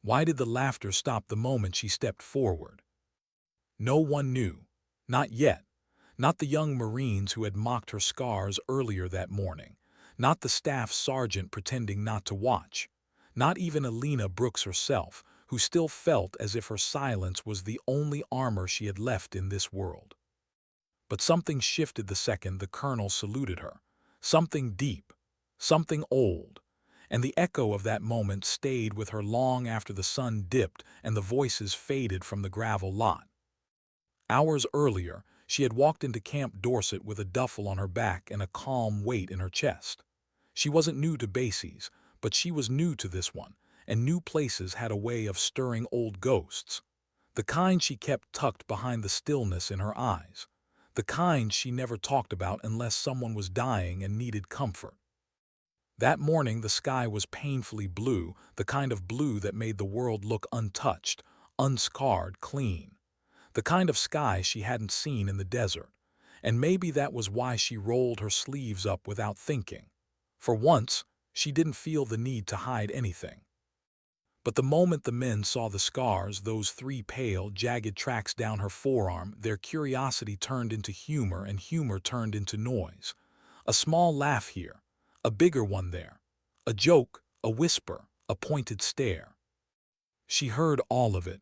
Why did the laughter stop the moment she stepped forward? No one knew. Not yet. Not the young Marines who had mocked her scars earlier that morning. Not the staff sergeant pretending not to watch. Not even Alina Brooks herself, who still felt as if her silence was the only armor she had left in this world. But something shifted the second the colonel saluted her. Something deep. Something old. And the echo of that moment stayed with her long after the sun dipped and the voices faded from the gravel lot. Hours earlier, she had walked into Camp Dorset with a duffel on her back and a calm weight in her chest. She wasn't new to bases, but she was new to this one, and new places had a way of stirring old ghosts. The kind she kept tucked behind the stillness in her eyes. The kind she never talked about unless someone was dying and needed comfort. That morning the sky was painfully blue, the kind of blue that made the world look untouched, unscarred, clean. The kind of sky she hadn't seen in the desert. And maybe that was why she rolled her sleeves up without thinking. For once, she didn't feel the need to hide anything. But the moment the men saw the scars, those 3 pale, jagged tracks down her forearm, their curiosity turned into humor and humor turned into noise. A small laugh here, a bigger one there. A joke, a whisper, a pointed stare. She heard all of it.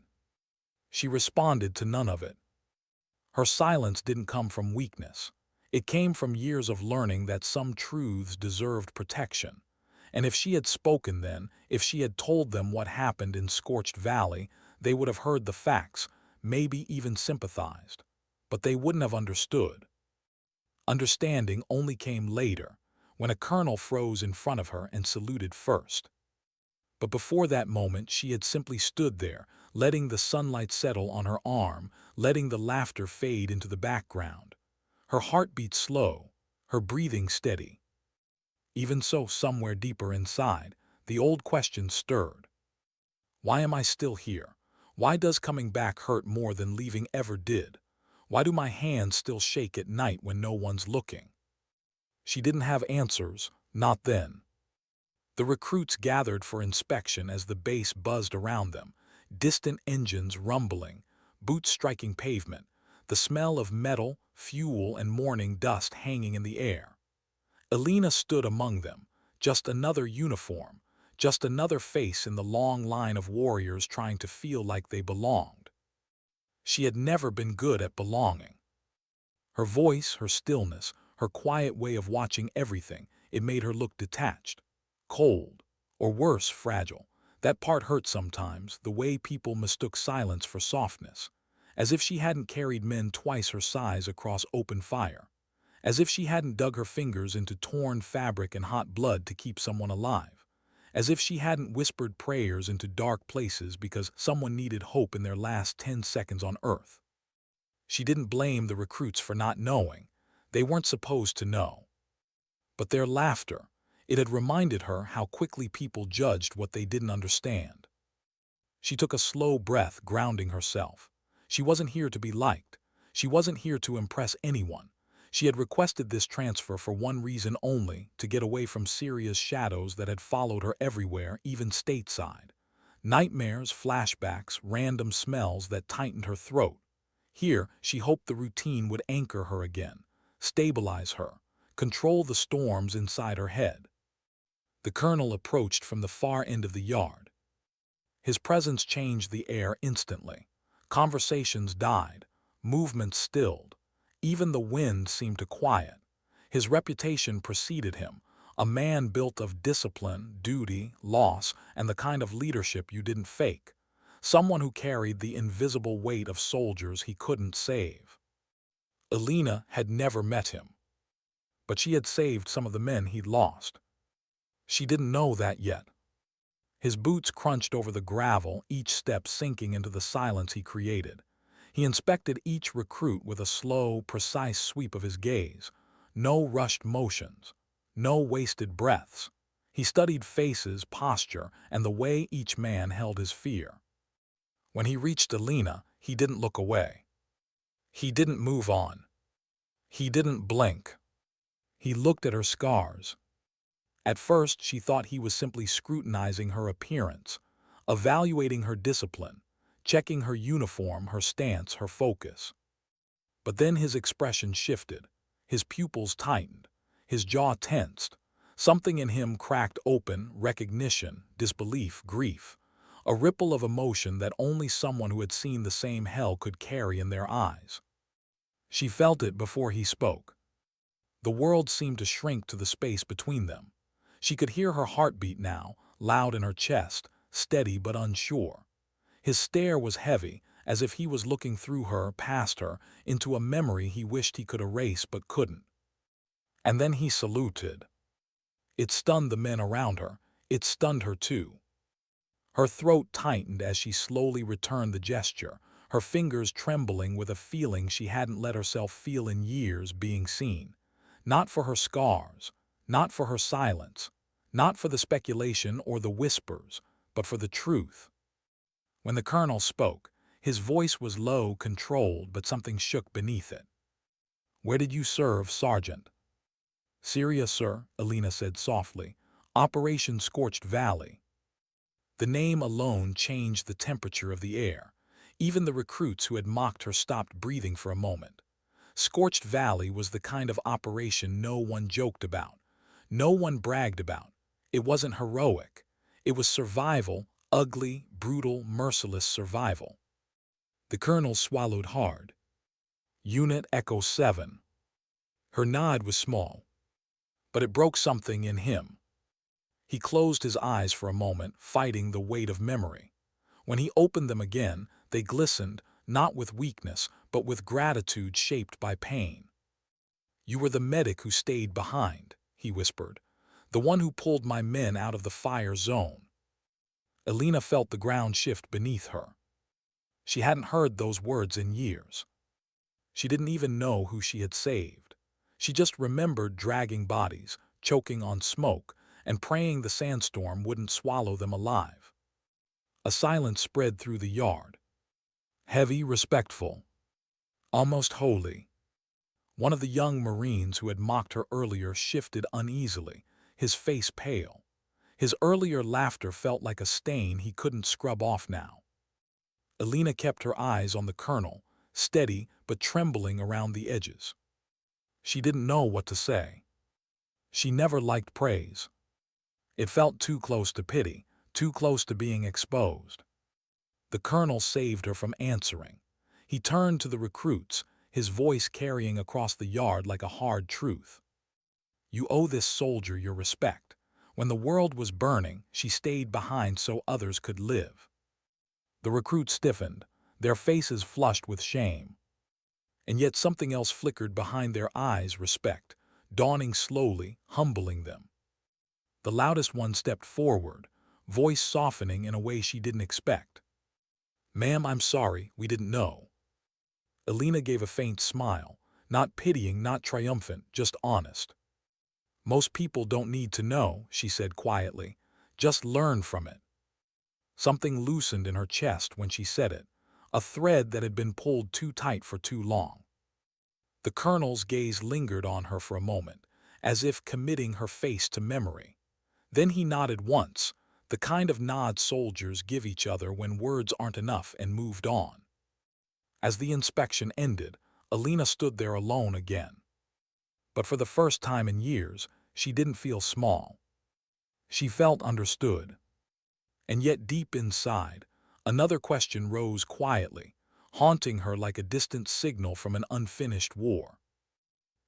She responded to none of it. Her silence didn't come from weakness. It came from years of learning that some truths deserved protection. And if she had spoken then, if she had told them what happened in Scorched Valley, they would have heard the facts, maybe even sympathized. But they wouldn't have understood. Understanding only came later, when a colonel froze in front of her and saluted first. But before that moment she had simply stood there, letting the sunlight settle on her arm, letting the laughter fade into the background. Her heartbeat slow, her breathing steady. Even so, somewhere deeper inside, the old question stirred. Why am I still here? Why does coming back hurt more than leaving ever did? Why do my hands still shake at night when no one's looking? She didn't have answers, not then. The recruits gathered for inspection as the base buzzed around them, distant engines rumbling, boots striking pavement, the smell of metal, fuel, and morning dust hanging in the air. Alina stood among them, just another uniform, just another face in the long line of warriors trying to feel like they belonged. She had never been good at belonging. Her voice, her stillness, her quiet way of watching everything, it made her look detached, cold, or worse, fragile. That part hurt sometimes, the way people mistook silence for softness, as if she hadn't carried men twice her size across open fire, as if she hadn't dug her fingers into torn fabric and hot blood to keep someone alive, as if she hadn't whispered prayers into dark places because someone needed hope in their last 10 seconds on Earth. She didn't blame the recruits for not knowing. They weren't supposed to know. But their laughter, it had reminded her how quickly people judged what they didn't understand. She took a slow breath, grounding herself. She wasn't here to be liked. She wasn't here to impress anyone. She had requested this transfer for one reason only, to get away from Syria's shadows that had followed her everywhere, even stateside. Nightmares, flashbacks, random smells that tightened her throat. Here, she hoped the routine would anchor her again, stabilize her, control the storms inside her head. The colonel approached from the far end of the yard. His presence changed the air instantly. Conversations died, movements stilled. Even the wind seemed to quiet. His reputation preceded him, a man built of discipline, duty, loss, and the kind of leadership you didn't fake. Someone who carried the invisible weight of soldiers he couldn't save. Alina had never met him, but she had saved some of the men he'd lost. She didn't know that yet. His boots crunched over the gravel, each step sinking into the silence he created. He inspected each recruit with a slow, precise sweep of his gaze. No rushed motions, no wasted breaths. He studied faces, posture, and the way each man held his fear. When he reached Alina, he didn't look away. He didn't move on. He didn't blink. He looked at her scars. At first, she thought he was simply scrutinizing her appearance, evaluating her discipline, checking her uniform, her stance, her focus. But then his expression shifted. His pupils tightened. His jaw tensed. Something in him cracked open, recognition, disbelief, grief. A ripple of emotion that only someone who had seen the same hell could carry in their eyes. She felt it before he spoke. The world seemed to shrink to the space between them. She could hear her heartbeat now, loud in her chest, steady but unsure. His stare was heavy, as if he was looking through her, past her, into a memory he wished he could erase but couldn't. And then he saluted. It stunned the men around her. It stunned her too. Her throat tightened as she slowly returned the gesture, her fingers trembling with a feeling she hadn't let herself feel in years, being seen. Not for her scars, not for her silence, not for the speculation or the whispers, but for the truth. When the colonel spoke, his voice was low, controlled, but something shook beneath it. "Where did you serve, Sergeant?" "Syria, sir," Alina said softly. "Operation Scorched Valley." The name alone changed the temperature of the air. Even the recruits who had mocked her stopped breathing for a moment. Scorched Valley was the kind of operation no one joked about, no one bragged about. It wasn't heroic. It was survival, ugly, brutal, merciless survival. The colonel swallowed hard. "Unit Echo 7. Her nod was small, but it broke something in him. He closed his eyes for a moment, fighting the weight of memory. When he opened them again, they glistened, not with weakness, but with gratitude shaped by pain. "You were the medic who stayed behind," he whispered. "The one who pulled my men out of the fire zone." Alina felt the ground shift beneath her. She hadn't heard those words in years. She didn't even know who she had saved. She just remembered dragging bodies, choking on smoke, and praying the sandstorm wouldn't swallow them alive. A silence spread through the yard. Heavy, respectful, almost holy. One of the young Marines who had mocked her earlier shifted uneasily, his face pale. His earlier laughter felt like a stain he couldn't scrub off now. Alina kept her eyes on the colonel, steady but trembling around the edges. She didn't know what to say. She never liked praise. It felt too close to pity, too close to being exposed. The colonel saved her from answering. He turned to the recruits, his voice carrying across the yard like a hard truth. "You owe this soldier your respect. When the world was burning, she stayed behind so others could live." The recruits stiffened, their faces flushed with shame. And yet something else flickered behind their eyes, respect, dawning slowly, humbling them. The loudest one stepped forward, voice softening in a way she didn't expect. "Ma'am, I'm sorry, we didn't know." Alina gave a faint smile, not pitying, not triumphant, just honest. "Most people don't need to know," she said quietly. "Just learn from it." Something loosened in her chest when she said it, a thread that had been pulled too tight for too long. The colonel's gaze lingered on her for a moment, as if committing her face to memory. Then he nodded once, the kind of nod soldiers give each other when words aren't enough, and moved on. As the inspection ended, Alina stood there alone again. But for the first time in years, she didn't feel small. She felt understood. And yet deep inside, another question rose quietly, haunting her like a distant signal from an unfinished war.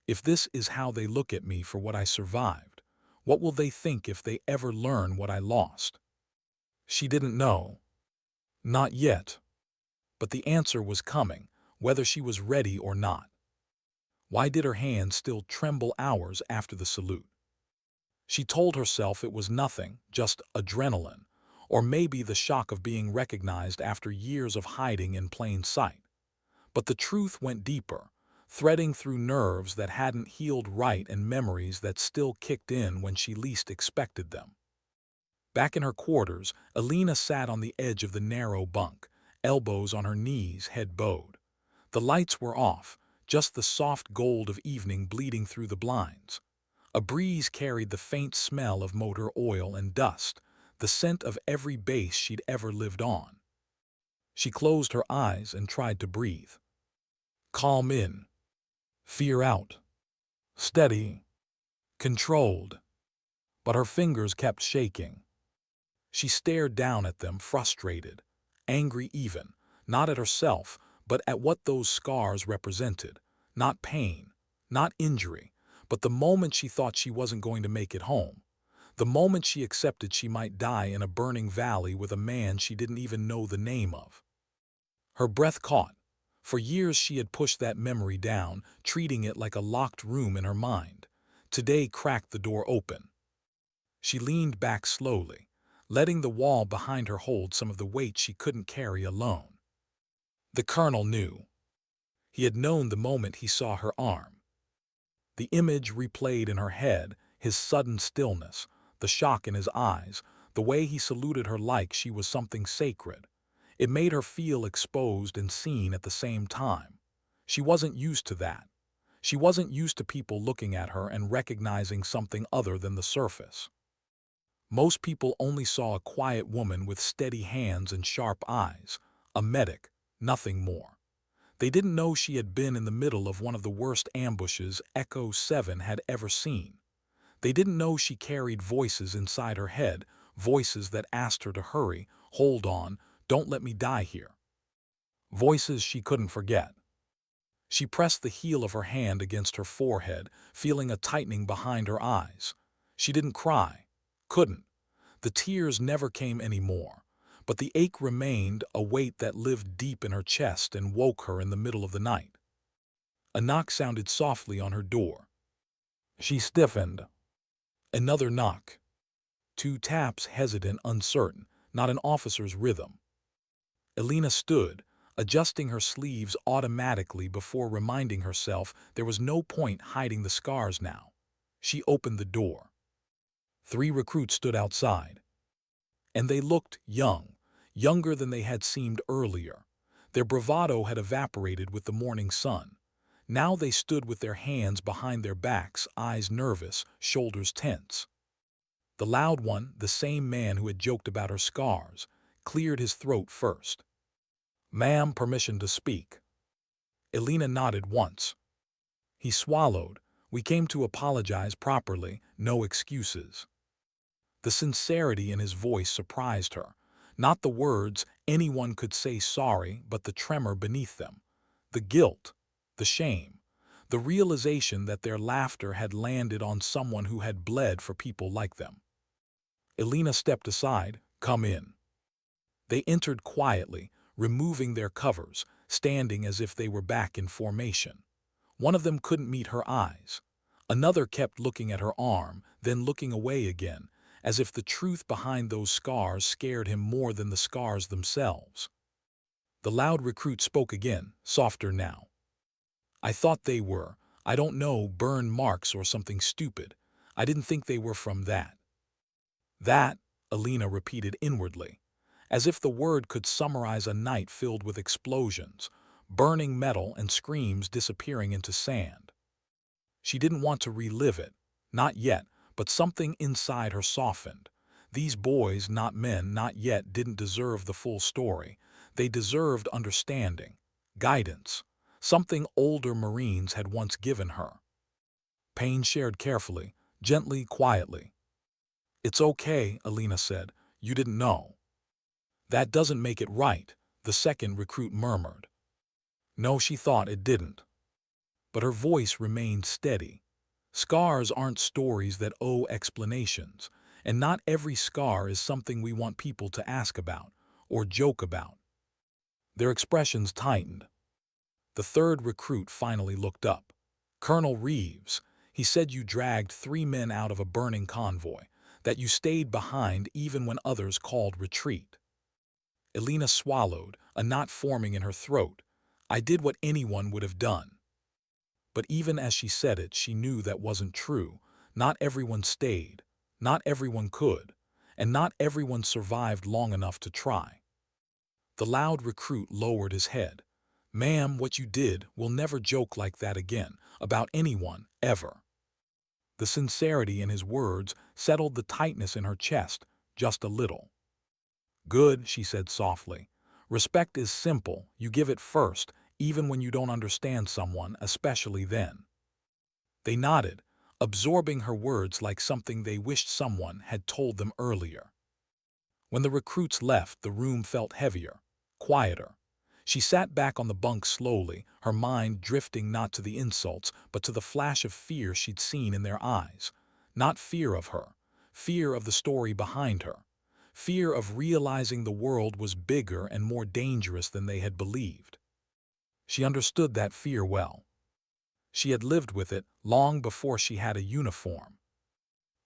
If this is how they look at me for what I survived, what will they think if they ever learn what I lost? She didn't know. Not yet. But the answer was coming, whether she was ready or not. Why did her hands still tremble hours after the salute? She told herself it was nothing, just adrenaline, or maybe the shock of being recognized after years of hiding in plain sight. But the truth went deeper, threading through nerves that hadn't healed right and memories that still kicked in when she least expected them. Back in her quarters, Alina sat on the edge of the narrow bunk, elbows on her knees, head bowed. The lights were off, just the soft gold of evening bleeding through the blinds. A breeze carried the faint smell of motor oil and dust, the scent of every base she'd ever lived on. She closed her eyes and tried to breathe. Calm in, fear out, steady, controlled. But her fingers kept shaking. She stared down at them, frustrated, angry even, not at herself, but at what those scars represented. Not pain, not injury, but the moment she thought she wasn't going to make it home. The moment she accepted she might die in a burning valley with a man she didn't even know the name of. Her breath caught. For years she had pushed that memory down, treating it like a locked room in her mind. Today cracked the door open. She leaned back slowly, letting the wall behind her hold some of the weight she couldn't carry alone. The colonel knew. He had known the moment he saw her arm. The image replayed in her head, his sudden stillness, the shock in his eyes, the way he saluted her like she was something sacred. It made her feel exposed and seen at the same time. She wasn't used to that. She wasn't used to people looking at her and recognizing something other than the surface. Most people only saw a quiet woman with steady hands and sharp eyes, a medic, nothing more. They didn't know she had been in the middle of one of the worst ambushes Echo 7 had ever seen. They didn't know she carried voices inside her head, voices that asked her to hurry, hold on, don't let me die here. Voices she couldn't forget. She pressed the heel of her hand against her forehead, feeling a tightening behind her eyes. She didn't cry. Couldn't. The tears never came anymore, but the ache remained, a weight that lived deep in her chest and woke her in the middle of the night. A knock sounded softly on her door. She stiffened. Another knock. 2 taps, hesitant, uncertain, not an officer's rhythm. Elena stood, adjusting her sleeves automatically before reminding herself there was no point hiding the scars now. She opened the door. 3 recruits stood outside. And they looked young, younger than they had seemed earlier. Their bravado had evaporated with the morning sun. Now they stood with their hands behind their backs, eyes nervous, shoulders tense. The loud one, the same man who had joked about her scars, cleared his throat first. "Ma'am, permission to speak." Elena nodded once. He swallowed. "We came to apologize properly, no excuses." The sincerity in his voice surprised her. Not the words, anyone could say sorry, but the tremor beneath them. The guilt, the shame, the realization that their laughter had landed on someone who had bled for people like them. Elena stepped aside. "Come in." They entered quietly, removing their covers, standing as if they were back in formation. One of them couldn't meet her eyes. Another kept looking at her arm, then looking away again, as if the truth behind those scars scared him more than the scars themselves. The loud recruit spoke again, softer now. "I thought they were, I don't know, burn marks or something stupid. I didn't think they were from that." "That," Elena repeated inwardly, as if the word could summarize a night filled with explosions, burning metal and screams disappearing into sand. She didn't want to relive it, not yet, but something inside her softened. These boys, not men, not yet, didn't deserve the full story. They deserved understanding, guidance, something older Marines had once given her. Pain shared carefully, gently, quietly. "It's okay," Elena said. "You didn't know." "That doesn't make it right," the second recruit murmured. No, she thought it didn't. But her voice remained steady. Scars aren't stories that owe explanations, and not every scar is something we want people to ask about or joke about. Their expressions tightened. The third recruit finally looked up. "Colonel Reeves, he said you dragged 3 men out of a burning convoy, that you stayed behind even when others called retreat." Elena swallowed, a knot forming in her throat. "I did what anyone would have done." But even as she said it, she knew that wasn't true. Not everyone stayed, not everyone could, and not everyone survived long enough to try. The loud recruit lowered his head. "Ma'am, what you did, will never joke like that again, about anyone, ever." The sincerity in his words settled the tightness in her chest. just a little. Good, she said softly. Respect is simple, you give it first, even when you don't understand someone, especially then. They nodded, absorbing her words like something they wished someone had told them earlier. When the recruits left, the room felt heavier, quieter. She sat back on the bunk slowly, her mind drifting not to the insults, but to the flash of fear she'd seen in their eyes. Not fear of her, fear of the story behind her. Fear of realizing the world was bigger and more dangerous than they had believed. She understood that fear well. She had lived with it long before she had a uniform.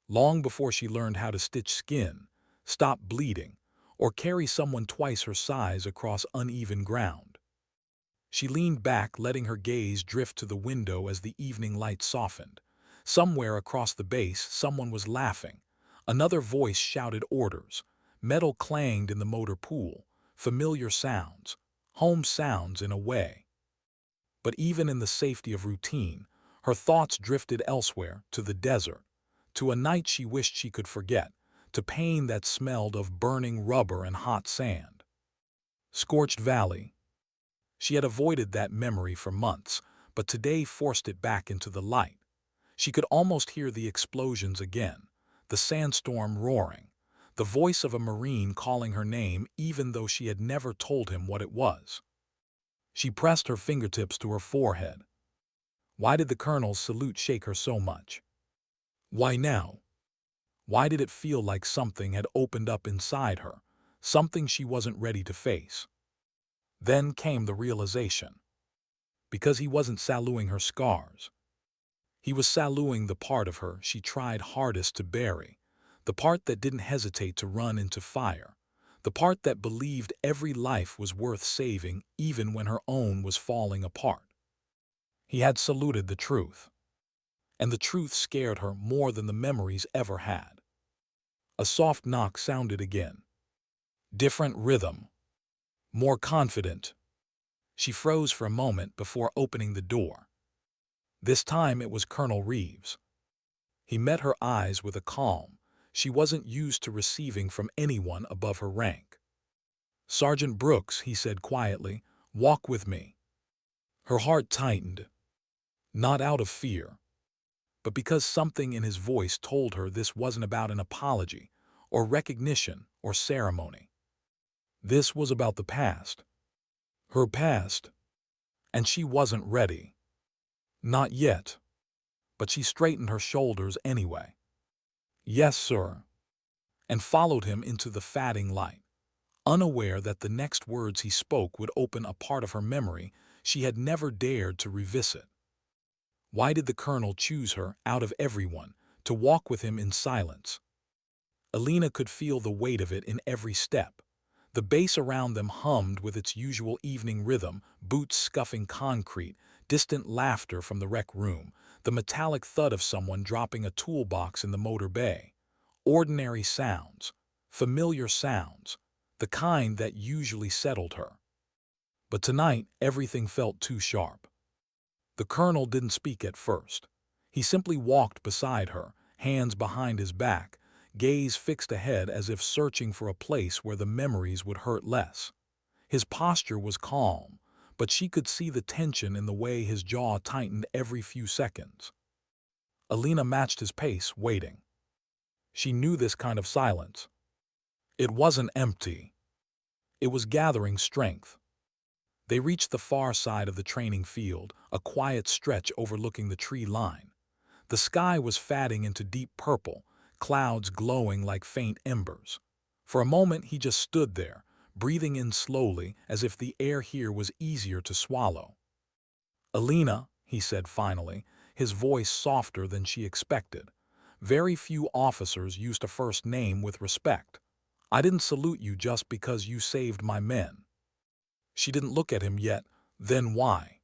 Long before she learned how to stitch skin, stop bleeding, or carry someone twice her size across uneven ground. She leaned back, letting her gaze drift to the window as the evening light softened. Somewhere across the base, someone was laughing. Another voice shouted orders. Metal clanged in the motor pool. Familiar sounds. Home sounds in a way. But even in the safety of routine, her thoughts drifted elsewhere, to the desert, to a night she wished she could forget, to pain that smelled of burning rubber and hot sand. Scorched Valley. She had avoided that memory for months, but today forced it back into the light. She could almost hear the explosions again, the sandstorm roaring, the voice of a Marine calling her name even though she had never told him what it was. She pressed her fingertips to her forehead. Why did the colonel's salute shake her so much? Why now? Why did it feel like something had opened up inside her, something she wasn't ready to face? Then came the realization. Because he wasn't saluting her scars. He was saluting the part of her she tried hardest to bury, the part that didn't hesitate to run into fire, the part that believed every life was worth saving even when her own was falling apart. He had saluted the truth. And the truth scared her more than the memories ever had. A soft knock sounded again. Different rhythm. More confident. She froze for a moment before opening the door. This time it was Colonel Reeves. He met her eyes with a calm she wasn't used to receiving from anyone above her rank. "Sergeant Brooks," he said quietly, "walk with me." Her heart tightened. Not out of fear, but because something in his voice told her this wasn't about an apology, or recognition, or ceremony. This was about the past. Her past. And she wasn't ready. Not yet. But she straightened her shoulders anyway. "Yes, sir," and followed him into the fading light, unaware that the next words he spoke would open a part of her memory she had never dared to revisit. Why did the colonel choose her, out of everyone, to walk with him in silence? Alina could feel the weight of it in every step. The bass around them hummed with its usual evening rhythm, boots scuffing concrete, distant laughter from the rec room, the metallic thud of someone dropping a toolbox in the motor bay. Ordinary sounds, familiar sounds, the kind that usually settled her. But tonight, everything felt too sharp. The colonel didn't speak at first. He simply walked beside her, hands behind his back, gaze fixed ahead as if searching for a place where the memories would hurt less. His posture was calm, but she could see the tension in the way his jaw tightened every few seconds. Alina matched his pace, waiting. She knew this kind of silence. It wasn't empty. It was gathering strength. They reached the far side of the training field, a quiet stretch overlooking the tree line. The sky was fading into deep purple, clouds glowing like faint embers. For a moment he just stood there, breathing in slowly as if the air here was easier to swallow. "Alina," he said finally, his voice softer than she expected. Very few officers used a first name with respect. "I didn't salute you just because you saved my men." She didn't look at him yet. Then why?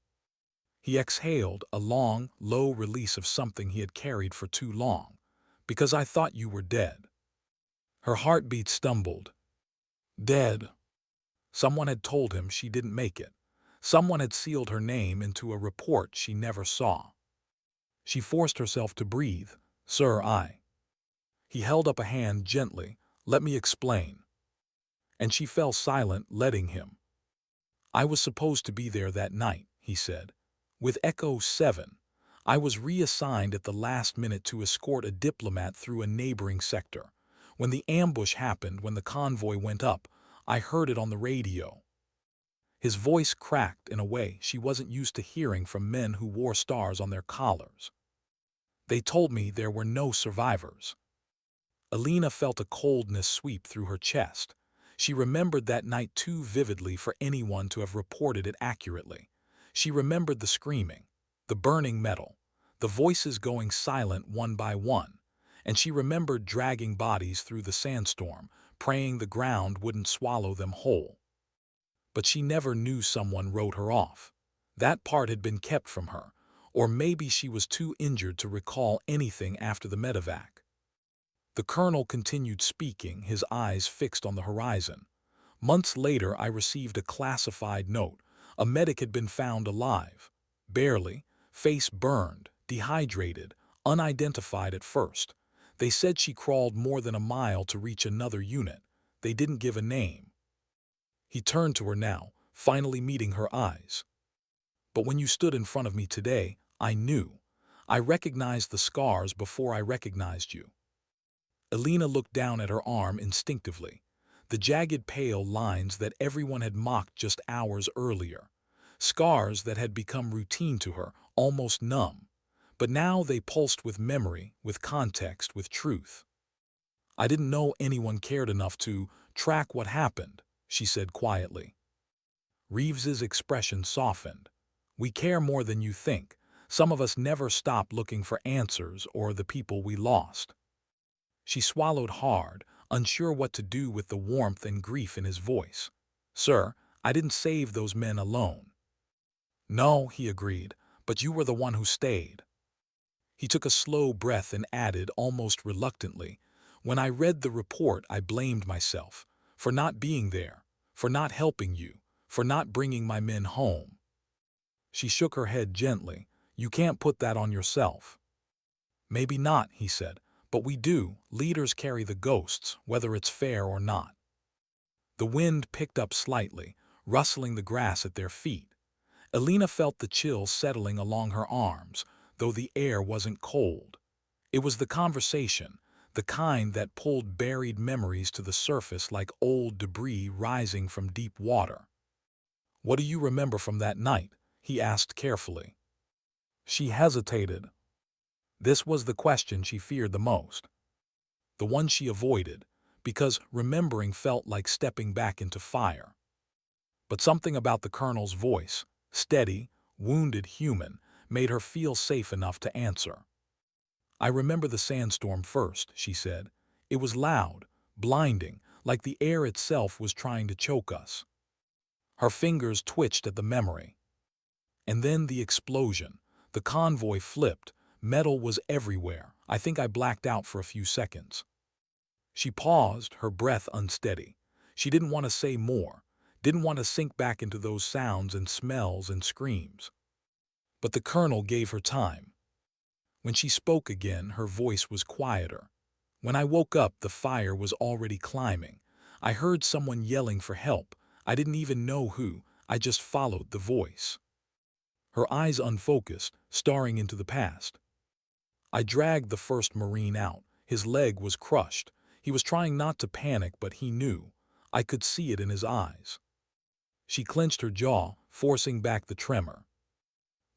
He exhaled, a long, low release of something he had carried for too long. "Because I thought you were dead." Her heartbeat stumbled. Dead. Someone had told him she didn't make it. Someone had sealed her name into a report she never saw. She forced herself to breathe. "Sir, I." He held up a hand gently, Let me explain. And she fell silent, letting him. I was supposed to be there that night, he said. With Echo 7, I was reassigned at the last minute to escort a diplomat through a neighboring sector. When the ambush happened, when the convoy went up, I heard it on the radio. His voice cracked in a way she wasn't used to hearing from men who wore stars on their collars. They told me there were no survivors. Alina felt a coldness sweep through her chest. She remembered that night too vividly for anyone to have reported it accurately. She remembered the screaming, the burning metal, the voices going silent one by one, and she remembered dragging bodies through the sandstorm, praying the ground wouldn't swallow them whole. But she never knew someone wrote her off. That part had been kept from her, or maybe she was too injured to recall anything after the medevac. The colonel continued speaking, his eyes fixed on the horizon. Months later, I received a classified note. A medic had been found alive. Barely, face burned, dehydrated, unidentified at first. They said she crawled more than a mile to reach another unit. They didn't give a name. He turned to her now, finally meeting her eyes. But when you stood in front of me today, I knew. I recognized the scars before I recognized you. Alina looked down at her arm instinctively. The jagged pale lines that everyone had mocked just hours earlier. Scars that had become routine to her, almost numb. But now they pulsed with memory, with context, with truth. I didn't know anyone cared enough to track what happened, she said quietly. Reeves's expression softened. We care more than you think. Some of us never stop looking for answers or the people we lost. She swallowed hard, unsure what to do with the warmth and grief in his voice. Sir, I didn't save those men alone. No, he agreed, but you were the one who stayed. He took a slow breath and added, almost reluctantly, when I read the report, I blamed myself for not being there, for not helping you, for not bringing my men home. She shook her head gently. You can't put that on yourself. Maybe not, he said. But we do. Leaders carry the ghosts, whether it's fair or not. The wind picked up slightly, rustling the grass at their feet. Alina felt the chill settling along her arms, though the air wasn't cold. It was the conversation, the kind that pulled buried memories to the surface like old debris rising from deep water. What do you remember from that night? He asked carefully. She hesitated. This was the question she feared the most. The one she avoided, because remembering felt like stepping back into fire. But something about the colonel's voice, steady, wounded human, made her feel safe enough to answer. I remember the sandstorm first, she said. It was loud, blinding, like the air itself was trying to choke us. Her fingers twitched at the memory. And then the explosion. The convoy flipped. Metal was everywhere. I think I blacked out for a few seconds. She paused, her breath unsteady. She didn't want to say more, didn't want to sink back into those sounds and smells and screams. But the colonel gave her time. When she spoke again, her voice was quieter. When I woke up, the fire was already climbing. I heard someone yelling for help. I didn't even know who. I just followed the voice. Her eyes unfocused, staring into the past. I dragged the first Marine out. His leg was crushed. He was trying not to panic, but he knew. I could see it in his eyes. She clenched her jaw, forcing back the tremor.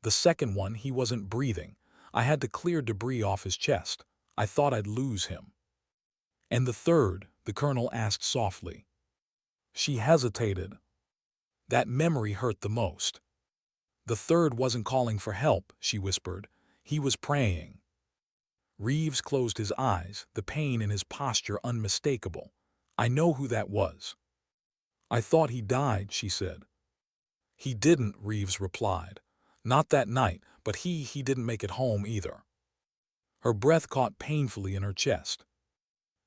The second one, he wasn't breathing. I had to clear debris off his chest. I thought I'd lose him. And the third, the colonel asked softly. She hesitated. That memory hurt the most. The third wasn't calling for help, she whispered. He was praying. Reeves closed his eyes, the pain in his posture unmistakable. I know who that was. I thought he died, she said. He didn't, Reeves replied. Not that night, but he didn't make it home either. Her breath caught painfully in her chest.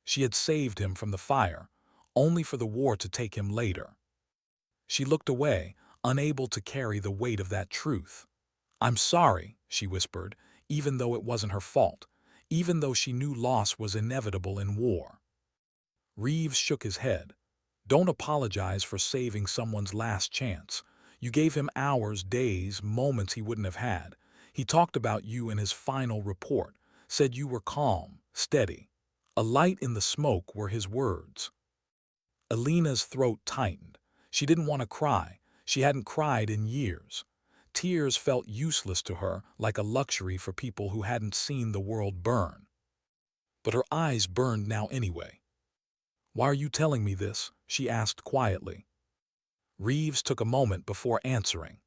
She had saved him from the fire, only for the war to take him later. She looked away, unable to carry the weight of that truth. I'm sorry, she whispered, even though it wasn't her fault, even though she knew loss was inevitable in war. Reeves shook his head. Don't apologize for saving someone's last chance. You gave him hours, days, moments he wouldn't have had. He talked about you in his final report, said you were calm, steady. A light in the smoke were his words. Alina's throat tightened. She didn't want to cry. She hadn't cried in years. Tears felt useless to her, like a luxury for people who hadn't seen the world burn. But her eyes burned now anyway. "Why are you telling me this?" she asked quietly. Reeves took a moment before answering.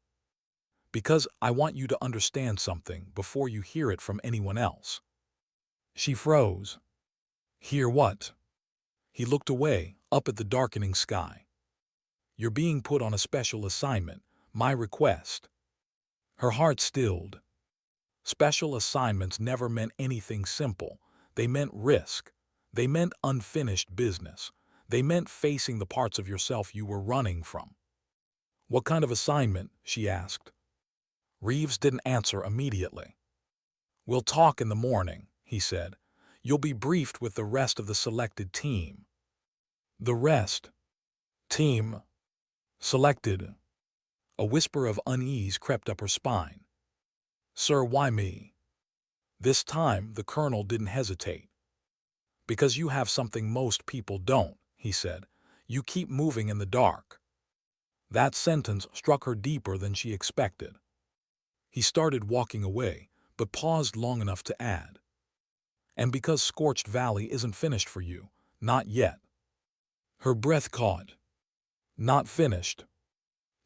"Because I want you to understand something before you hear it from anyone else." She froze. "Hear what?" He looked away, up at the darkening sky. "You're being put on a special assignment, my request." Her heart stilled. Special assignments never meant anything simple. They meant risk. They meant unfinished business. They meant facing the parts of yourself you were running from. "What kind of assignment?" she asked. Reeves didn't answer immediately. "We'll talk in the morning," he said. "You'll be briefed with the rest of the selected team." "The rest? Team? Selected?" A whisper of unease crept up her spine. "Sir, why me?" This time the colonel didn't hesitate. "Because you have something most people don't," he said. "You keep moving in the dark." That sentence struck her deeper than she expected. He started walking away, but paused long enough to add, "And because Scorched Valley isn't finished for you, not yet." Her breath caught. Not finished.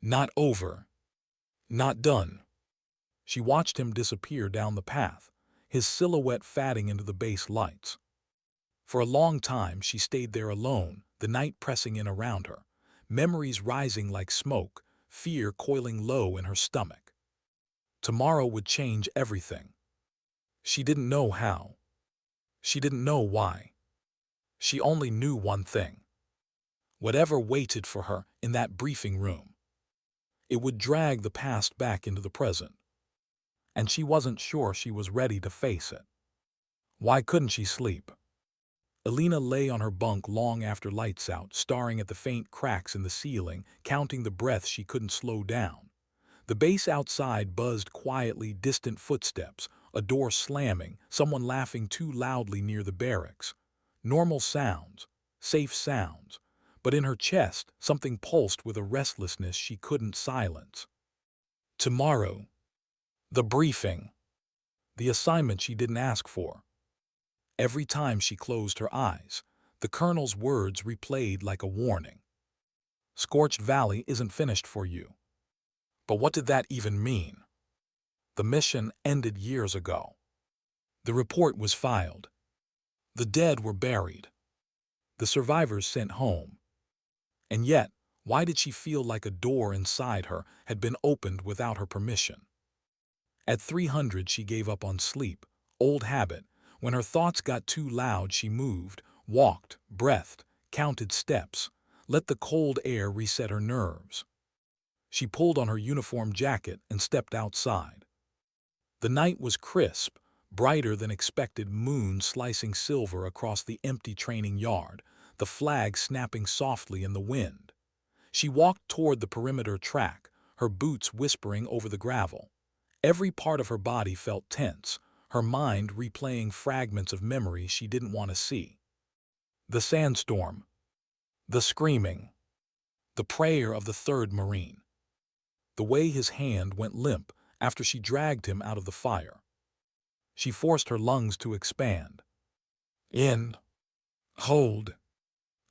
Not over. Not done. She watched him disappear down the path, his silhouette fading into the base lights. For a long time she stayed there alone, the night pressing in around her, memories rising like smoke, fear coiling low in her stomach. Tomorrow would change everything. She didn't know how. She didn't know why. She only knew one thing. Whatever waited for her in that briefing room, it would drag the past back into the present. And she wasn't sure she was ready to face it. Why couldn't she sleep? Alina lay on her bunk long after lights out, staring at the faint cracks in the ceiling, counting the breaths she couldn't slow down. The bass outside buzzed quietly, distant footsteps, a door slamming, someone laughing too loudly near the barracks. Normal sounds, safe sounds, but in her chest something pulsed with a restlessness she couldn't silence. Tomorrow. The briefing. The assignment she didn't ask for. Every time she closed her eyes, the colonel's words replayed like a warning. Scorched Valley isn't finished for you. But what did that even mean? The mission ended years ago. The report was filed. The dead were buried. The survivors sent home. And yet, why did she feel like a door inside her had been opened without her permission? At 300 she gave up on sleep, old habit. When her thoughts got too loud she moved, walked, breathed, counted steps, let the cold air reset her nerves. She pulled on her uniform jacket and stepped outside. The night was crisp, brighter than expected, moon slicing silver across the empty training yard, the flag snapping softly in the wind. She walked toward the perimeter track, her boots whispering over the gravel. Every part of her body felt tense, her mind replaying fragments of memories she didn't want to see. The sandstorm, the screaming, the prayer of the 3rd Marine. The way his hand went limp after she dragged him out of the fire. She forced her lungs to expand. In. Hold.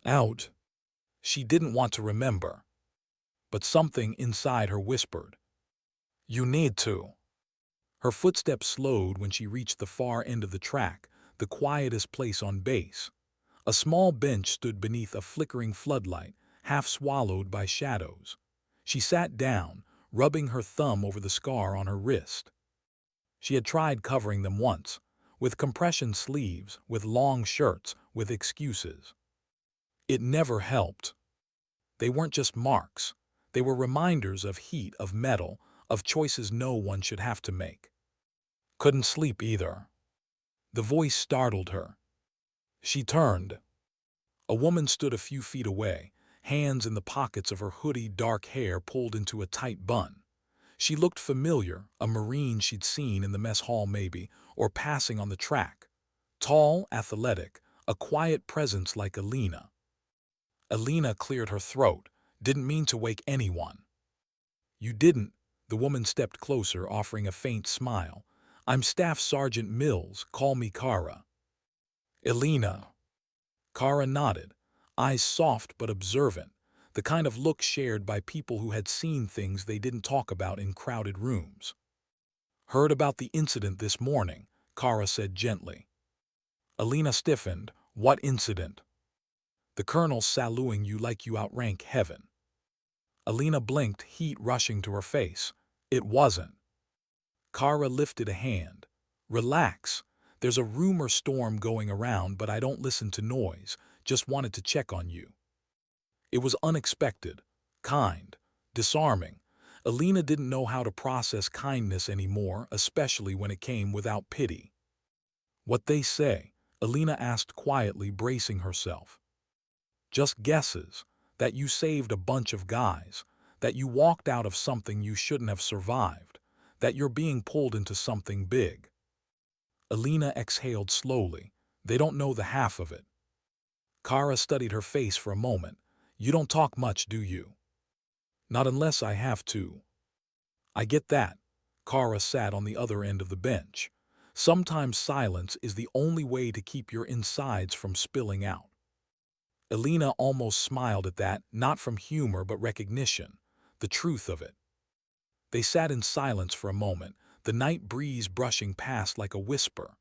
Out. She didn't want to remember. But something inside her whispered, "You need to." Her footsteps slowed when she reached the far end of the track, the quietest place on base. A small bench stood beneath a flickering floodlight, half swallowed by shadows. She sat down, rubbing her thumb over the scar on her wrist. She had tried covering them once, with compression sleeves, with long shirts, with excuses. It never helped. They weren't just marks. They were reminders of heat, of metal, of choices no one should have to make. Couldn't sleep either. The voice startled her. She turned. A woman stood a few feet away, hands in the pockets of her hoodie, dark hair pulled into a tight bun. She looked familiar, a Marine she'd seen in the mess hall maybe, or passing on the track. Tall, athletic, a quiet presence like Alina. Alina cleared her throat, didn't mean to wake anyone. You didn't. The woman stepped closer, offering a faint smile. I'm Staff Sergeant Mills, call me Kara. Alina. Kara nodded, eyes soft but observant, the kind of look shared by people who had seen things they didn't talk about in crowded rooms. Heard about the incident this morning, Kara said gently. Alina stiffened. What incident? The colonel saluting you like you outrank heaven. Alina blinked, heat rushing to her face. It wasn't. Kara lifted a hand. Relax. There's a rumor storm going around, but I don't listen to noise. Just wanted to check on you. It was unexpected, kind, disarming. Alina didn't know how to process kindness anymore, especially when it came without pity. What they say? Alina asked quietly, bracing herself. Just guesses. That you saved a bunch of guys. That you walked out of something you shouldn't have survived. That you're being pulled into something big. Alina exhaled slowly. They don't know the half of it. Kara studied her face for a moment. You don't talk much, do you? Not unless I have to. I get that. Kara sat on the other end of the bench. Sometimes silence is the only way to keep your insides from spilling out. Alina almost smiled at that, not from humor but recognition, the truth of it. They sat in silence for a moment, the night breeze brushing past like a whisper.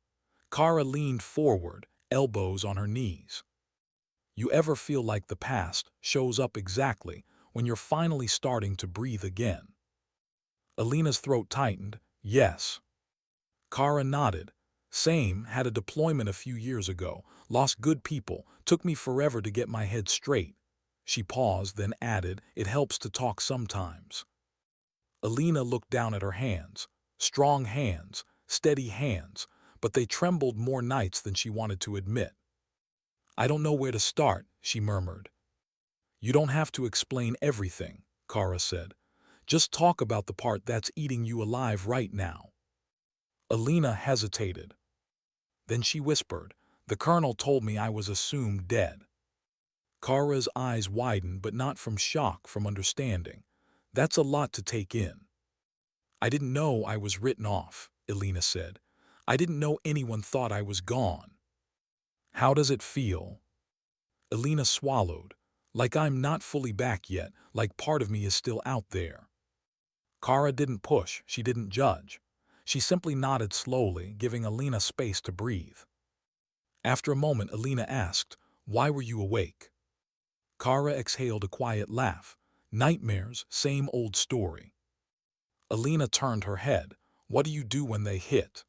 Kara leaned forward, elbows on her knees. You ever feel like the past shows up exactly when you're finally starting to breathe again? Alina's throat tightened. Yes. Kara nodded. Same, had a deployment a few years ago, lost good people, took me forever to get my head straight. She paused, then added, it helps to talk sometimes. Alina looked down at her hands. Strong hands, steady hands, but they trembled more nights than she wanted to admit. I don't know where to start, she murmured. You don't have to explain everything, Kara said. Just talk about the part that's eating you alive right now. Alina hesitated. Then she whispered, the colonel told me I was assumed dead. Kara's eyes widened, but not from shock, from understanding. That's a lot to take in. I didn't know I was written off, Alina said. I didn't know anyone thought I was gone. How does it feel? Alina swallowed. Like I'm not fully back yet, like part of me is still out there. Kara didn't push, she didn't judge. She simply nodded slowly, giving Alina space to breathe. After a moment, Alina asked, why were you awake? Kara exhaled a quiet laugh. Nightmares, same old story. Alina turned her head. What do you do when they hit?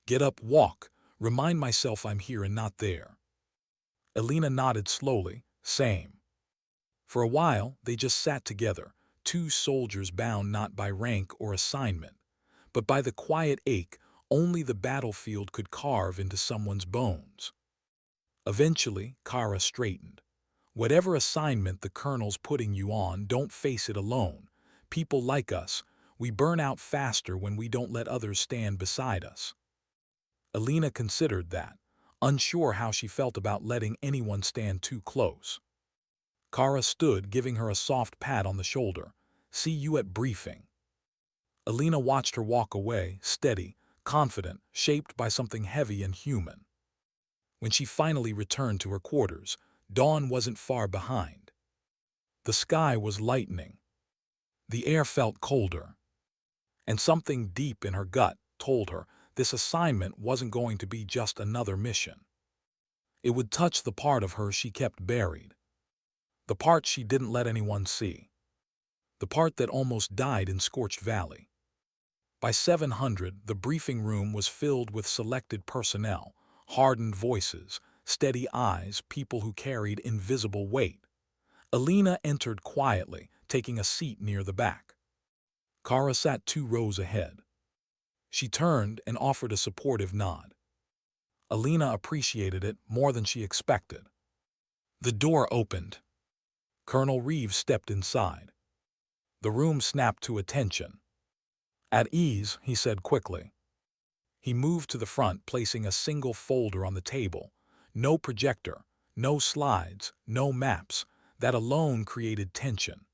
Get up, walk, remind myself I'm here and not there. Alina nodded slowly. Same. For a while, they just sat together, two soldiers bound not by rank or assignment, but by the quiet ache only the battlefield could carve into someone's bones. Eventually, Kara straightened. Whatever assignment the colonel's putting you on, don't face it alone. People like us, we burn out faster when we don't let others stand beside us. Alina considered that, unsure how she felt about letting anyone stand too close. Kara stood, giving her a soft pat on the shoulder. See you at briefing. Alina watched her walk away, steady, confident, shaped by something heavy and human. When she finally returned to her quarters, dawn wasn't far behind. The sky was lightening. The air felt colder. And something deep in her gut told her this assignment wasn't going to be just another mission. It would touch the part of her she kept buried. The part she didn't let anyone see. The part that almost died in Scorched Valley. By 700, the briefing room was filled with selected personnel, hardened voices, steady eyes, people who carried invisible weight. Alina entered quietly, taking a seat near the back. Kara sat 2 rows ahead. She turned and offered a supportive nod. Alina appreciated it more than she expected. The door opened. Colonel Reeves stepped inside. The room snapped to attention. "At ease," he said quickly. He moved to the front, placing a single folder on the table. No projector, no slides, no maps. That alone created tension.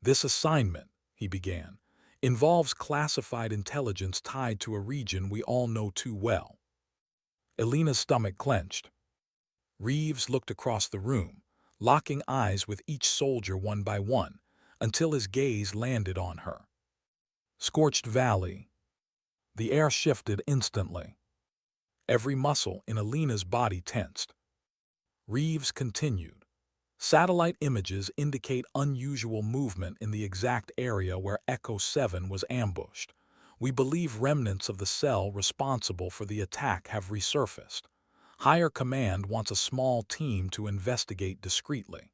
"This assignment," he began, "involves classified intelligence tied to a region we all know too well." Elena's stomach clenched. Reeves looked across the room, locking eyes with each soldier one by one, until his gaze landed on her. Scorched Valley. The air shifted instantly. Every muscle in Elena's body tensed. Reeves continued. "Satellite images indicate unusual movement in the exact area where Echo 7 was ambushed. We believe remnants of the cell responsible for the attack have resurfaced. Higher command wants a small team to investigate discreetly."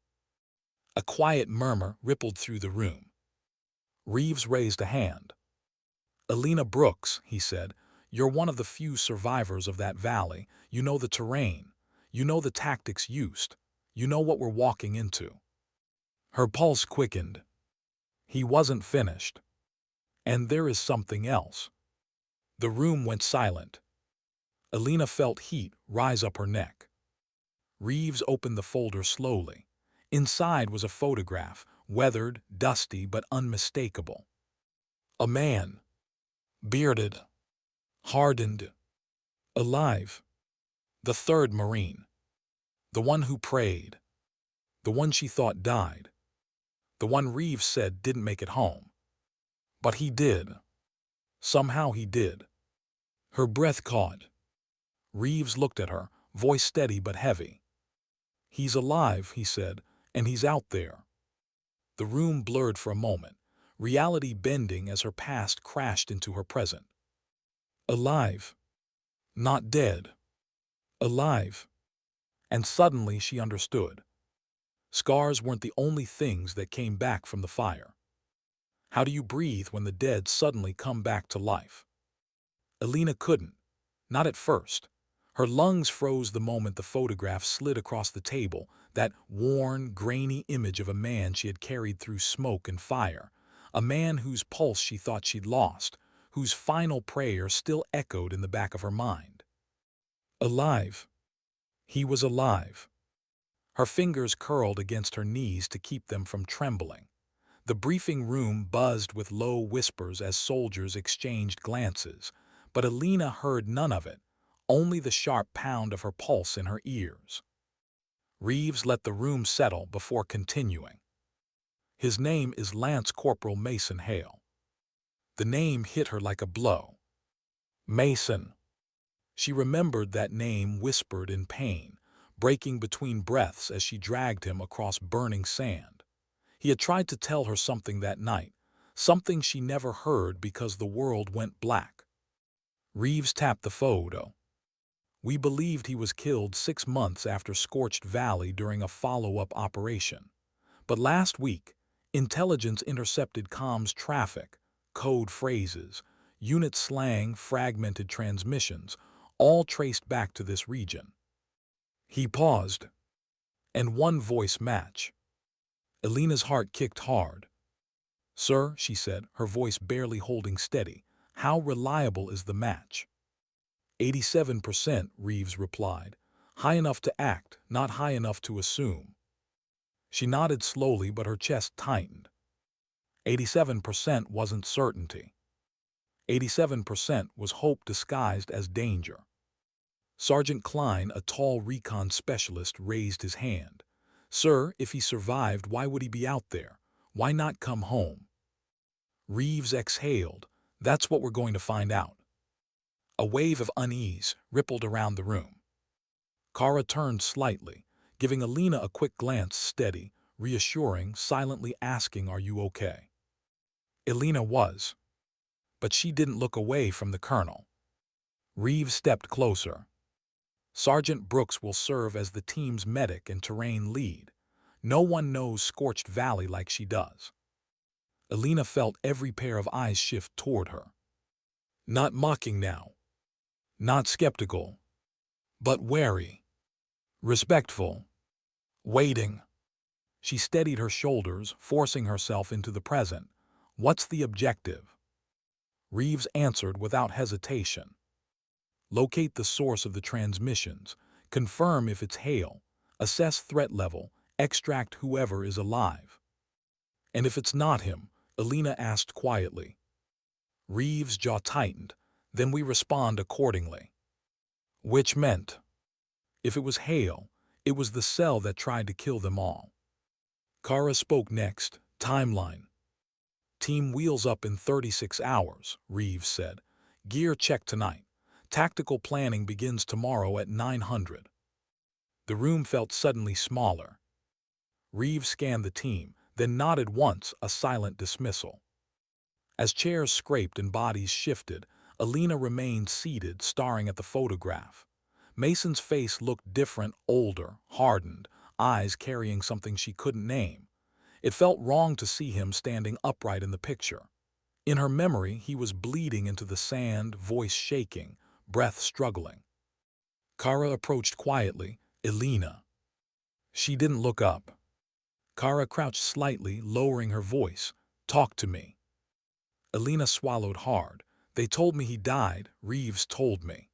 A quiet murmur rippled through the room. Reeves raised a hand. "Elena Brooks," he said, "you're one of the few survivors of that valley. You know the terrain. You know the tactics used. You know what we're walking into." Her pulse quickened. He wasn't finished. "And there is something else." The room went silent. Elena felt heat rise up her neck. Reeves opened the folder slowly. Inside was a photograph, weathered, dusty, but unmistakable. A man. Bearded. Hardened. Alive. The third Marine. The one who prayed. The one she thought died. The one Reeves said didn't make it home. But he did. Somehow he did. Her breath caught. Reeves looked at her, voice steady but heavy. "He's alive," he said, "and he's out there." The room blurred for a moment, reality bending as her past crashed into her present. Alive. Not dead. Alive. And suddenly she understood. Scars weren't the only things that came back from the fire. How do you breathe when the dead suddenly come back to life? Elena couldn't. Not at first. Her lungs froze the moment the photograph slid across the table, that worn, grainy image of a man she had carried through smoke and fire, a man whose pulse she thought she'd lost, whose final prayer still echoed in the back of her mind. Alive. He was alive. Her fingers curled against her knees to keep them from trembling. The briefing room buzzed with low whispers as soldiers exchanged glances, but Elena heard none of it, only the sharp pound of her pulse in her ears. Reeves let the room settle before continuing. "His name is Lance Corporal Mason Hale." The name hit her like a blow. Mason. She remembered that name whispered in pain, breaking between breaths as she dragged him across burning sand. He had tried to tell her something that night, something she never heard because the world went black. Reeves tapped the photo. "We believed he was killed 6 months after Scorched Valley during a follow-up operation. But last week, intelligence intercepted comms traffic, code phrases, unit slang, fragmented transmissions, all traced back to this region." He paused. "And one voice match." Elena's heart kicked hard. "Sir," she said, her voice barely holding steady, "how reliable is the match?" 87%, Reeves replied. "High enough to act, not high enough to assume." She nodded slowly, but her chest tightened. 87% wasn't certainty. 87% was hope disguised as danger. Sergeant Klein, a tall recon specialist, raised his hand. "Sir, if he survived, why would he be out there? Why not come home?" Reeves exhaled. "That's what we're going to find out." A wave of unease rippled around the room. Kara turned slightly, giving Elena a quick glance, steady, reassuring, silently asking, "Are you okay?" Elena was. But she didn't look away from the colonel. Reeves stepped closer. "Sergeant Brooks will serve as the team's medic and terrain lead. No one knows Scorched Valley like she does." Elena felt every pair of eyes shift toward her. Not mocking now. Not skeptical. But wary. Respectful. Waiting. She steadied her shoulders, forcing herself into the present. What's the objective? Reeves answered without hesitation. Locate the source of the transmissions, confirm if it's Hale, assess threat level, extract whoever is alive. And if it's not him, Alina asked quietly. Reeves' jaw tightened, then we respond accordingly. Which meant, if it was Hale, it was the cell that tried to kill them all. Kara spoke next. Timeline. Team wheels up in 36 hours, Reeves said. Gear check tonight. Tactical planning begins tomorrow at 900. The room felt suddenly smaller. Reeves scanned the team, then nodded once, a silent dismissal. As chairs scraped and bodies shifted, Alina remained seated, staring at the photograph. Mason's face looked different, older, hardened, eyes carrying something she couldn't name. It felt wrong to see him standing upright in the picture. In her memory, he was bleeding into the sand, voice shaking, breath struggling. Kara approached quietly. Alina. She didn't look up. Kara crouched slightly, lowering her voice. Talk to me. Alina swallowed hard. They told me he died, Reeves told me.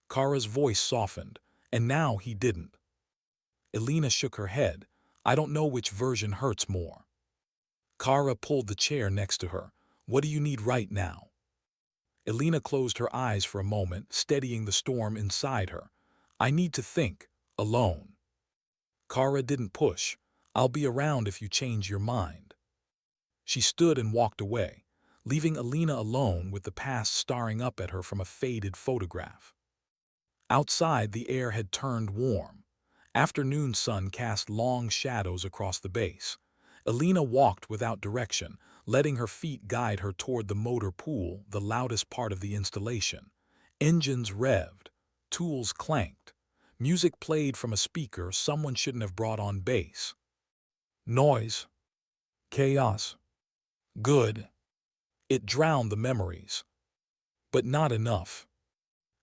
Kara's voice softened, and now he didn't. Alina shook her head. I don't know which version hurts more. Kara pulled the chair next to her. What do you need right now? Alina closed her eyes for a moment, steadying the storm inside her. I need to think, alone. Kara didn't push. I'll be around if you change your mind. She stood and walked away, leaving Alina alone with the past staring up at her from a faded photograph. Outside, the air had turned warm. Afternoon sun cast long shadows across the base. Alina walked without direction, letting her feet guide her toward the motor pool, the loudest part of the installation. Engines revved, tools clanked. Music played from a speaker someone shouldn't have brought on bass. Noise. Chaos. Good. It drowned the memories. But not enough.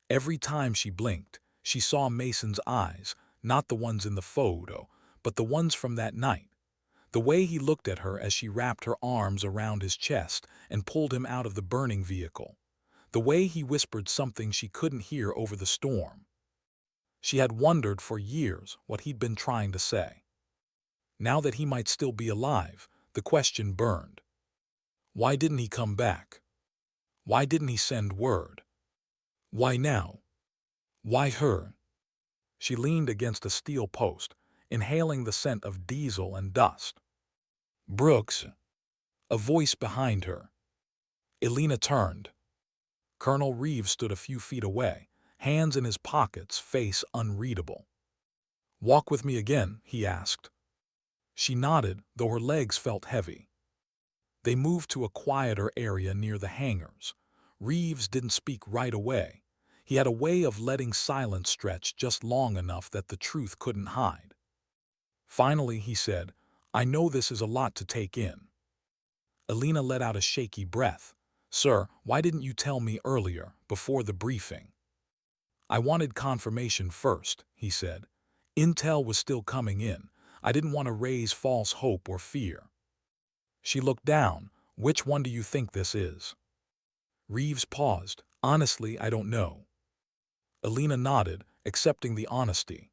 Every time she blinked, she saw Mason's eyes, not the ones in the photo, but the ones from that night. The way he looked at her as she wrapped her arms around his chest and pulled him out of the burning vehicle. The way he whispered something she couldn't hear over the storm. She had wondered for years what he'd been trying to say. Now that he might still be alive, the question burned. Why didn't he come back? Why didn't he send word? Why now? Why her? She leaned against a steel post, inhaling the scent of diesel and dust. Brooks. A voice behind her. Alina turned. Colonel Reeves stood a few feet away, hands in his pockets, face unreadable. Walk with me again, he asked. She nodded, though her legs felt heavy. They moved to a quieter area near the hangars. Reeves didn't speak right away. He had a way of letting silence stretch just long enough that the truth couldn't hide. Finally, he said, I know this is a lot to take in. Alina let out a shaky breath. Sir, why didn't you tell me earlier, before the briefing? I wanted confirmation first, he said. Intel was still coming in. I didn't want to raise false hope or fear. She looked down. Which one do you think this is? Reeves paused. Honestly, I don't know. Alina nodded, accepting the honesty.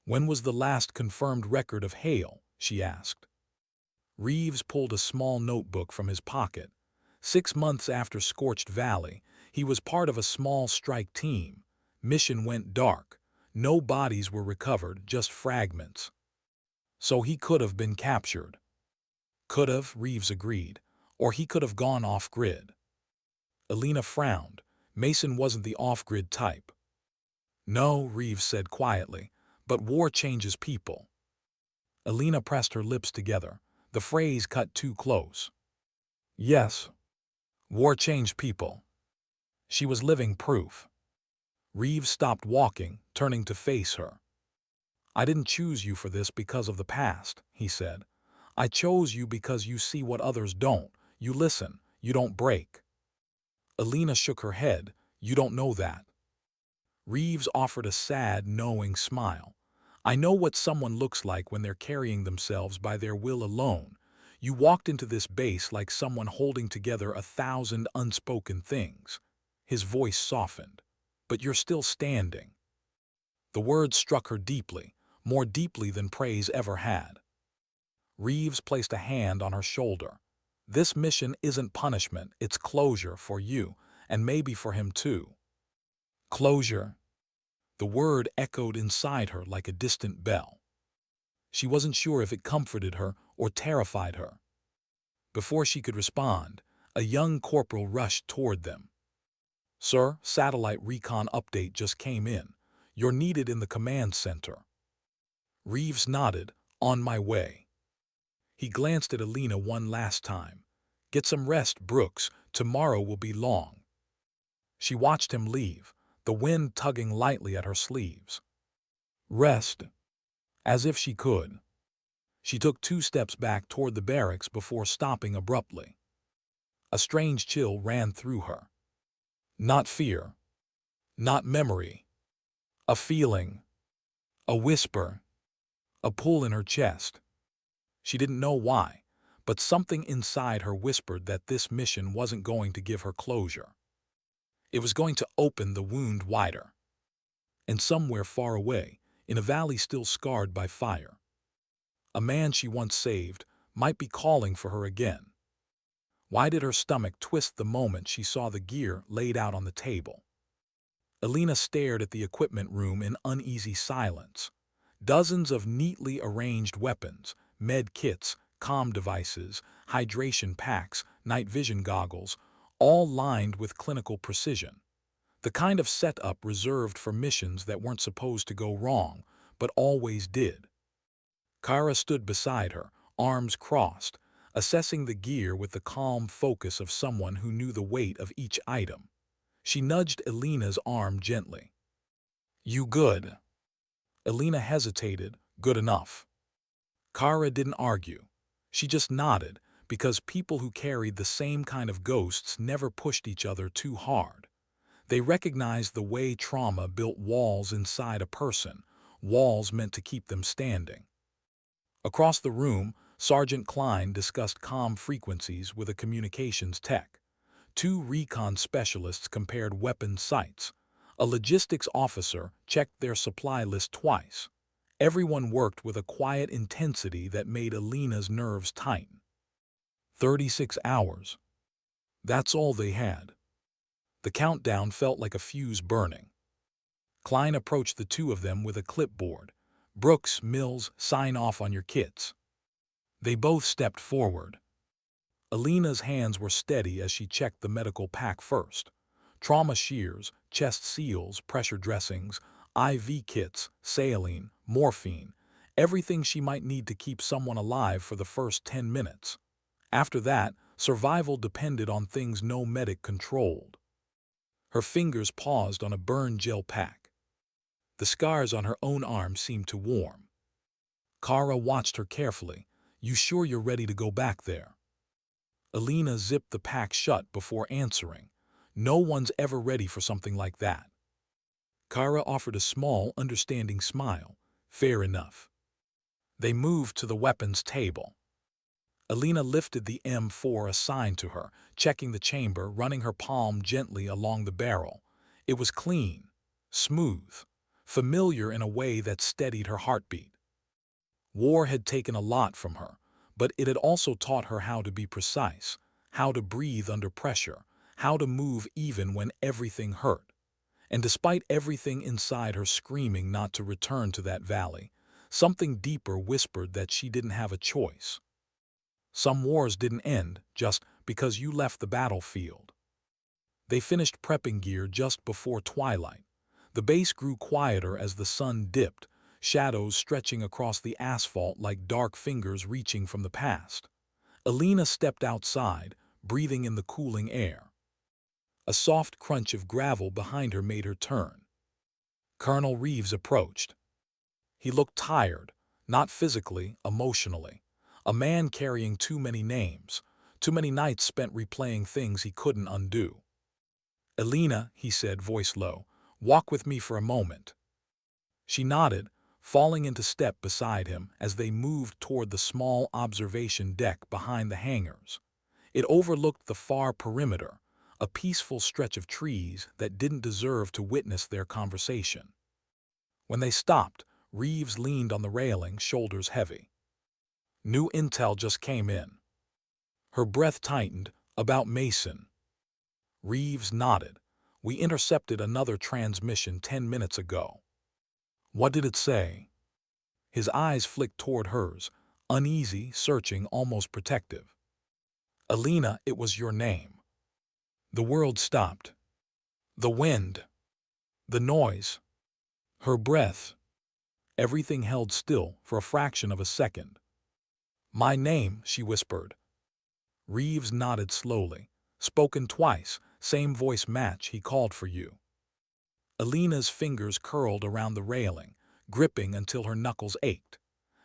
When was the last confirmed record of Hale? She asked. Reeves pulled a small notebook from his pocket. 6 months after Scorched Valley, he was part of a small strike team. Mission went dark. No bodies were recovered, just fragments. So he could have been captured. Could have, Reeves agreed, or he could have gone off-grid. Alina frowned. Mason wasn't the off-grid type. No, Reeves said quietly, but war changes people. Alina pressed her lips together. The phrase cut too close. Yes. War changed people. She was living proof. Reeves stopped walking, turning to face her. I didn't choose you for this because of the past, he said. I chose you because you see what others don't. You listen. You don't break. Alina shook her head. You don't know that. Reeves offered a sad, knowing smile. I know what someone looks like when they're carrying themselves by their will alone. You walked into this base like someone holding together 1,000 unspoken things. His voice softened. But you're still standing. The words struck her deeply, more deeply than praise ever had. Reeves placed a hand on her shoulder. This mission isn't punishment, it's closure for you, and maybe for him too. Closure. The word echoed inside her like a distant bell. She wasn't sure if it comforted her or terrified her. Before she could respond, a young corporal rushed toward them. "Sir, satellite recon update just came in. You're needed in the command center." Reeves nodded. "On my way." He glanced at Alina one last time. "Get some rest, Brooks. Tomorrow will be long." She watched him leave, the wind tugging lightly at her sleeves. Rest. As if she could. She took 2 steps back toward the barracks before stopping abruptly. A strange chill ran through her. Not fear. Not memory. A feeling. A whisper. A pull in her chest. She didn't know why, but something inside her whispered that this mission wasn't going to give her closure. It was going to open the wound wider. And somewhere far away, in a valley still scarred by fire, a man she once saved might be calling for her again. Why did her stomach twist the moment she saw the gear laid out on the table? Alina stared at the equipment room in uneasy silence. Dozens of neatly arranged weapons, med kits, comm devices, hydration packs, night vision goggles, all lined with clinical precision. The kind of setup reserved for missions that weren't supposed to go wrong, but always did. Kara stood beside her, arms crossed, assessing the gear with the calm focus of someone who knew the weight of each item. She nudged Alina's arm gently. "You good?" Alina hesitated. "Good enough." Kara didn't argue. She just nodded, because people who carried the same kind of ghosts never pushed each other too hard. They recognized the way trauma built walls inside a person, walls meant to keep them standing. Across the room, Sergeant Klein discussed comm frequencies with a communications tech. 2 recon specialists compared weapon sights. A logistics officer checked their supply list twice. Everyone worked with a quiet intensity that made Alina's nerves tighten. 36 hours. That's all they had. The countdown felt like a fuse burning. Klein approached the 2 of them with a clipboard. "Brooks, Mills, sign off on your kits." They both stepped forward. Alina's hands were steady as she checked the medical pack first. Trauma shears, chest seals, pressure dressings, IV kits, saline, morphine, everything she might need to keep someone alive for the first 10 minutes. After that, survival depended on things no medic controlled. Her fingers paused on a burn gel pack. The scars on her own arm seemed to warm. Kara watched her carefully. "You sure you're ready to go back there?" Alina zipped the pack shut before answering. "No one's ever ready for something like that." Kara offered a small, understanding smile. "Fair enough." They moved to the weapons table. Alina lifted the M4 assigned to her, checking the chamber, running her palm gently along the barrel. It was clean, smooth, familiar in a way that steadied her heartbeat. War had taken a lot from her, but it had also taught her how to be precise, how to breathe under pressure, how to move even when everything hurt. And despite everything inside her screaming not to return to that valley, something deeper whispered that she didn't have a choice. Some wars didn't end just because you left the battlefield. They finished prepping gear just before twilight. The base grew quieter as the sun dipped, shadows stretching across the asphalt like dark fingers reaching from the past. Alina stepped outside, breathing in the cooling air. A soft crunch of gravel behind her made her turn. Colonel Reeves approached. He looked tired, not physically, emotionally. A man carrying too many names, too many nights spent replaying things he couldn't undo. "Alina," he said, voice low, "walk with me for a moment." She nodded, falling into step beside him as they moved toward the small observation deck behind the hangars. It overlooked the far perimeter, a peaceful stretch of trees that didn't deserve to witness their conversation. When they stopped, Reeves leaned on the railing, shoulders heavy. New intel just came in. Her breath tightened. About Mason. Reeves nodded. We intercepted another transmission 10 minutes ago. What did it say? His eyes flicked toward hers, uneasy, searching, almost protective. Alina, it was your name. The world stopped. The wind. The noise. Her breath. Everything held still for a fraction of a second. My name, she whispered. Reeves nodded slowly. Spoken twice, same voice match, he called for you. Alina's fingers curled around the railing, gripping until her knuckles ached.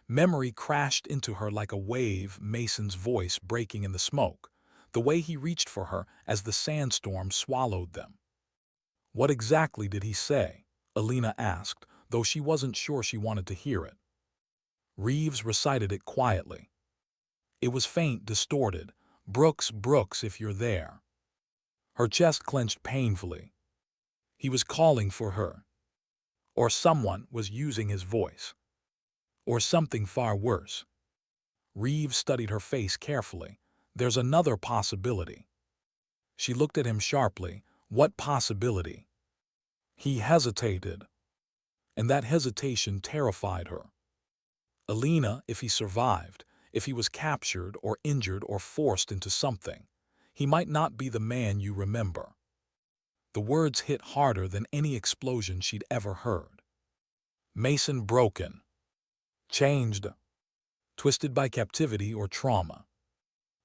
Memory crashed into her like a wave, Mason's voice breaking in the smoke, the way he reached for her as the sandstorm swallowed them. What exactly did he say? Alina asked, though she wasn't sure she wanted to hear it. Reeves recited it quietly. It was faint, distorted. Brooks, Brooks, if you're there. Her chest clenched painfully. He was calling for her. Or someone was using his voice. Or something far worse. Reeves studied her face carefully. There's another possibility. She looked at him sharply. What possibility? He hesitated. And that hesitation terrified her. Alina, if he survived, if he was captured or injured or forced into something, he might not be the man you remember. The words hit harder than any explosion she'd ever heard. Mason broken. Changed. Twisted by captivity or trauma.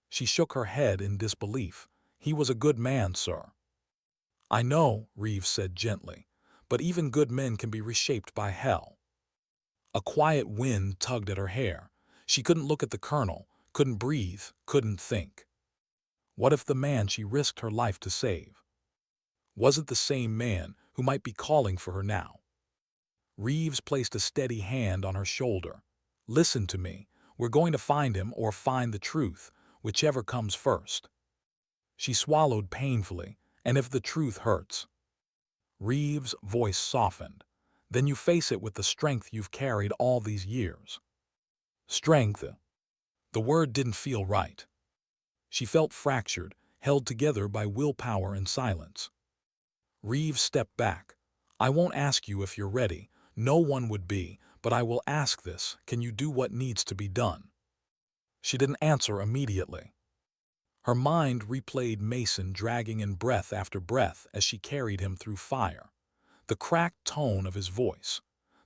She shook her head in disbelief. He was a good man, sir. I know, Reeves said gently, but even good men can be reshaped by hell. A quiet wind tugged at her hair. She couldn't look at the colonel, couldn't breathe, couldn't think. What if the man she risked her life to save wasn't the same man who might be calling for her now? Reeves placed a steady hand on her shoulder. Listen to me. We're going to find him or find the truth, whichever comes first. She swallowed painfully. And if the truth hurts? Reeves' voice softened. Then you face it with the strength you've carried all these years. Strength. The word didn't feel right. She felt fractured, held together by willpower and silence. Reeves stepped back. I won't ask you if you're ready. No one would be, but I will ask this. Can you do what needs to be done? She didn't answer immediately. Her mind replayed Mason dragging in breath after breath as she carried him through fire. The cracked tone of his voice.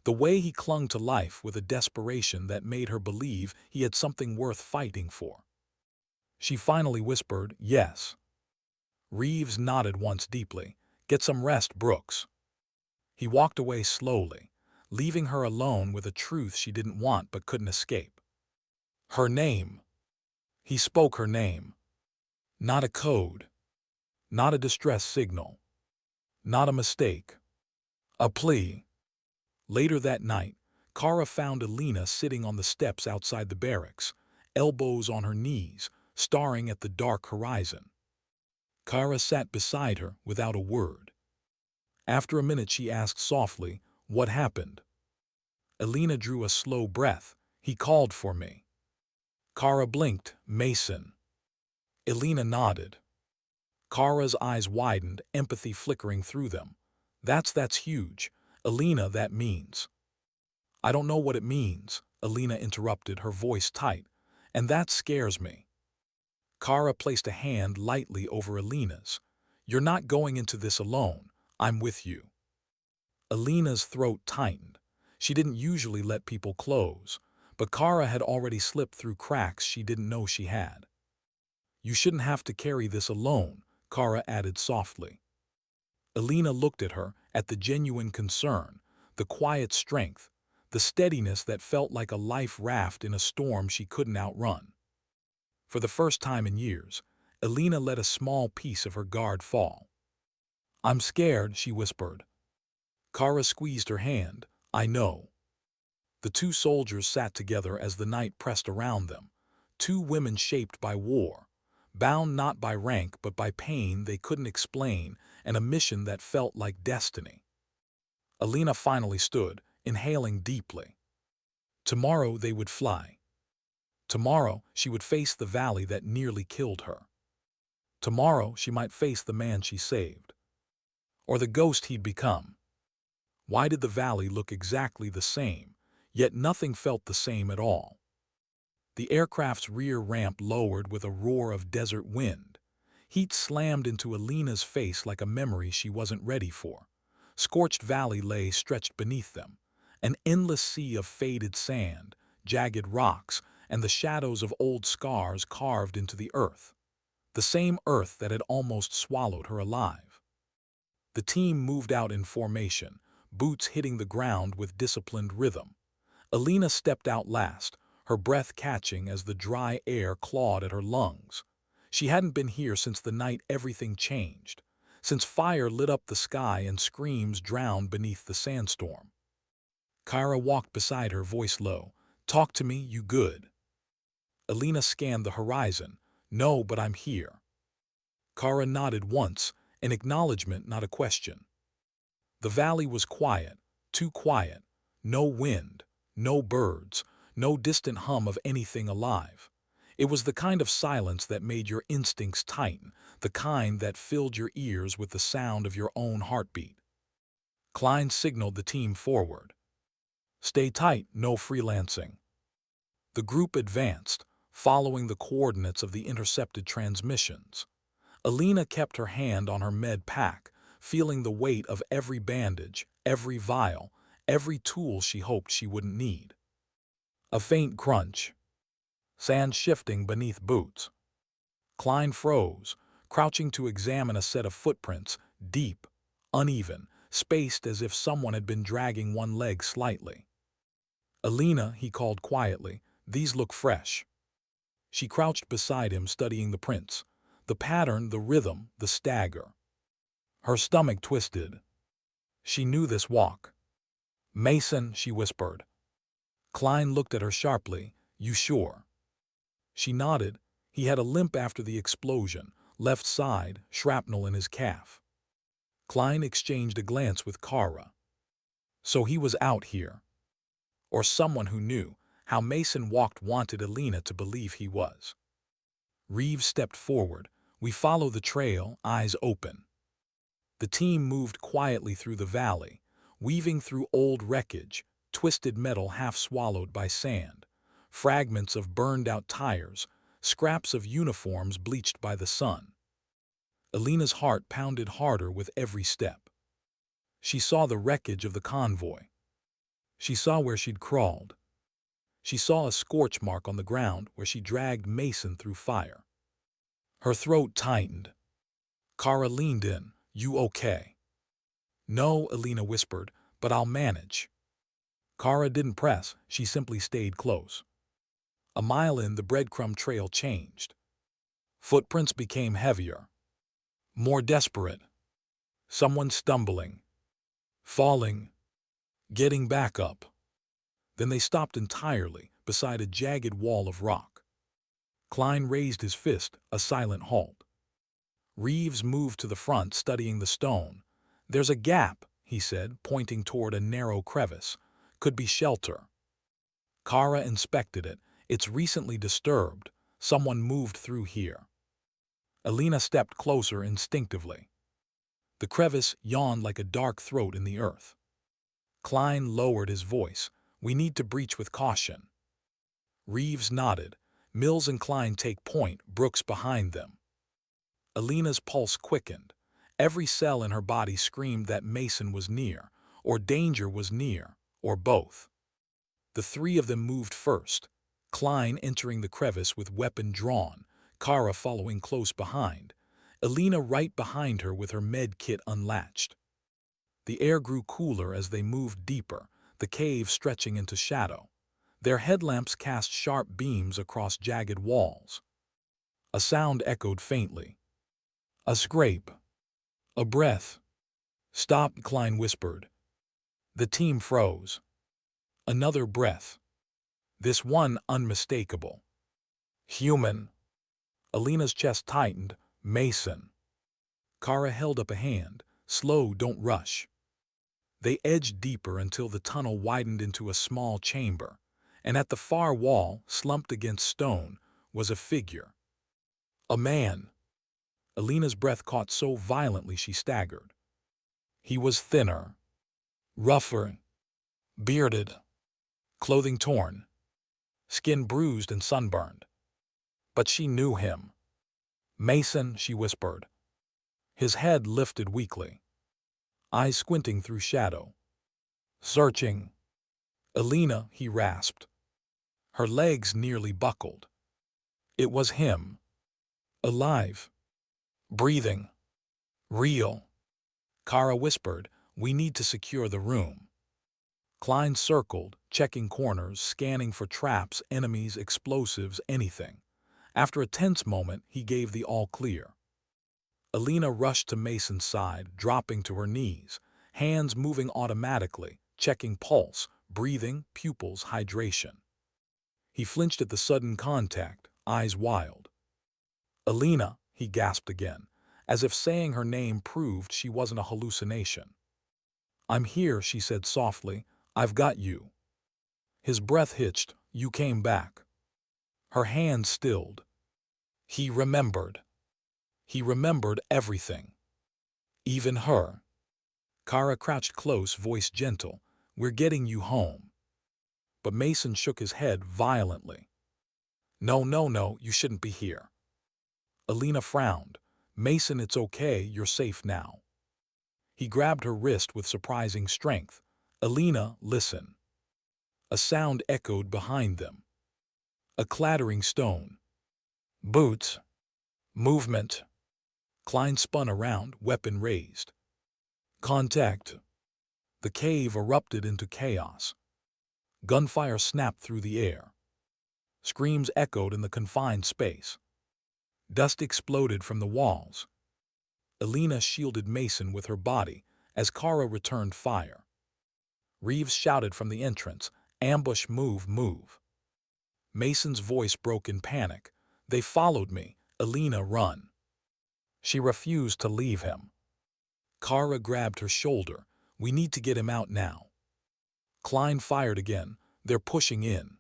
The way he clung to life with a desperation that made her believe he had something worth fighting for. She finally whispered, yes. Reeves nodded once deeply. Get some rest, Brooks. He walked away slowly, leaving her alone with a truth she didn't want but couldn't escape. Her name. He spoke her name. Not a code. Not a distress signal. Not a mistake. A plea. Later that night, Kara found Alina sitting on the steps outside the barracks, elbows on her knees, staring at the dark horizon. Kara sat beside her without a word. After a minute she asked softly, what happened? Alina drew a slow breath. He called for me. Kara blinked. Mason. Alina nodded. Kara's eyes widened, empathy flickering through them. That's huge. Alina, that means. I don't know what it means, Alina interrupted, her voice tight. And that scares me. Kara placed a hand lightly over Alina's. You're not going into this alone. I'm with you. Alina's throat tightened. She didn't usually let people close, but Kara had already slipped through cracks she didn't know she had. You shouldn't have to carry this alone, Kara added softly. Alina looked at her, at the genuine concern, the quiet strength, the steadiness that felt like a life raft in a storm she couldn't outrun. For the first time in years, Alina let a small piece of her guard fall. I'm scared, she whispered. Kara squeezed her hand. I know. The two soldiers sat together as the night pressed around them, two women shaped by war, bound not by rank but by pain they couldn't explain and a mission that felt like destiny. Alina finally stood, inhaling deeply. Tomorrow they would fly. Tomorrow she would face the valley that nearly killed her. Tomorrow she might face the man she saved. Or the ghost he'd become. Why did the valley look exactly the same, yet nothing felt the same at all? The aircraft's rear ramp lowered with a roar of desert wind. Heat slammed into Alina's face like a memory she wasn't ready for. Scorched valley lay stretched beneath them, an endless sea of faded sand, jagged rocks, and the shadows of old scars carved into the earth. The same earth that had almost swallowed her alive. The team moved out in formation, boots hitting the ground with disciplined rhythm. Alina stepped out last, her breath catching as the dry air clawed at her lungs. She hadn't been here since the night everything changed, since fire lit up the sky and screams drowned beneath the sandstorm. Kyra walked beside her, voice low. "Talk to me, you good?" Alina scanned the horizon. "No, but I'm here." Kyra nodded once, an acknowledgement, not a question. The valley was quiet, too quiet. No wind, no birds, no distant hum of anything alive. It was the kind of silence that made your instincts tighten, the kind that filled your ears with the sound of your own heartbeat. Klein signaled the team forward. "Stay tight, no freelancing." The group advanced, following the coordinates of the intercepted transmissions. Alina kept her hand on her med pack, feeling the weight of every bandage, every vial, every tool she hoped she wouldn't need. A faint crunch. Sand shifting beneath boots. Klein froze, crouching to examine a set of footprints, deep, uneven, spaced as if someone had been dragging one leg slightly. "Alina," he called quietly, "these look fresh." She crouched beside him, studying the prints. The pattern, the rhythm, the stagger. Her stomach twisted. She knew this walk. "Mason," she whispered. Klein looked at her sharply. "You sure?" She nodded. He had a limp after the explosion, left side, shrapnel in his calf. Klein exchanged a glance with Kara. So he was out here. Or someone who knew. How Mason walked wanted Alina to believe he was. Reeves stepped forward. "We follow the trail, eyes open." The team moved quietly through the valley, weaving through old wreckage, twisted metal half swallowed by sand, fragments of burned-out tires, scraps of uniforms bleached by the sun. Alina's heart pounded harder with every step. She saw the wreckage of the convoy. She saw where she'd crawled. She saw a scorch mark on the ground where she dragged Mason through fire. Her throat tightened. Kara leaned in. "You okay?" "No," Alina whispered, "but I'll manage." Kara didn't press, she simply stayed close. A mile in, the breadcrumb trail changed. Footprints became heavier. More desperate. Someone stumbling. Falling. Getting back up. Then they stopped entirely, beside a jagged wall of rock. Klein raised his fist, a silent halt. Reeves moved to the front, studying the stone. "There's a gap," he said, pointing toward a narrow crevice. "Could be shelter." Kara inspected it. "It's recently disturbed. Someone moved through here." Alina stepped closer instinctively. The crevice yawned like a dark throat in the earth. Klein lowered his voice. "We need to breach with caution." Reeves nodded. "Mills and Klein take point, Brooks behind them." Alina's pulse quickened. Every cell in her body screamed that Mason was near, or danger was near, or both. The three of them moved first, Klein entering the crevice with weapon drawn, Kara following close behind, Alina right behind her with her med kit unlatched. The air grew cooler as they moved deeper, the cave stretching into shadow. Their headlamps cast sharp beams across jagged walls. A sound echoed faintly. A scrape. A breath. "Stop," Klein whispered. The team froze. Another breath. This one unmistakable. Human. Alina's chest tightened. Mason. Kara held up a hand. Slow, don't rush. They edged deeper until the tunnel widened into a small chamber, and at the far wall, slumped against stone, was a figure. A man. Alina's breath caught so violently she staggered. He was thinner, rougher, bearded, clothing torn, skin bruised and sunburned. But she knew him. Mason, she whispered. His head lifted weakly, eyes squinting through shadow. Searching. Alina, he rasped. Her legs nearly buckled. It was him. Alive. Breathing. Real. Kara whispered, we need to secure the room. Klein circled, checking corners, scanning for traps, enemies, explosives, anything. After a tense moment, he gave the all-clear. Alina rushed to Mason's side, dropping to her knees, hands moving automatically, checking pulse, breathing, pupils, hydration. He flinched at the sudden contact, eyes wild. Alina, he gasped again, as if saying her name proved she wasn't a hallucination. I'm here, she said softly. I've got you. His breath hitched. You came back. Her hand stilled. He remembered. He remembered everything. Even her. Kara crouched close, voice gentle. We're getting you home. But Mason shook his head violently. No, no, no, you shouldn't be here. Alina frowned. Mason, it's okay, you're safe now. He grabbed her wrist with surprising strength. Alina, listen. A sound echoed behind them. A clattering stone. Boots. Movement. Klein spun around, weapon raised. Contact. The cave erupted into chaos. Gunfire snapped through the air. Screams echoed in the confined space. Dust exploded from the walls. Alina shielded Mason with her body as Kara returned fire. Reeves shouted from the entrance, ambush, move, move. Mason's voice broke in panic. They followed me. Alina, run. She refused to leave him. Kara grabbed her shoulder. We need to get him out now. Klein fired again. They're pushing in.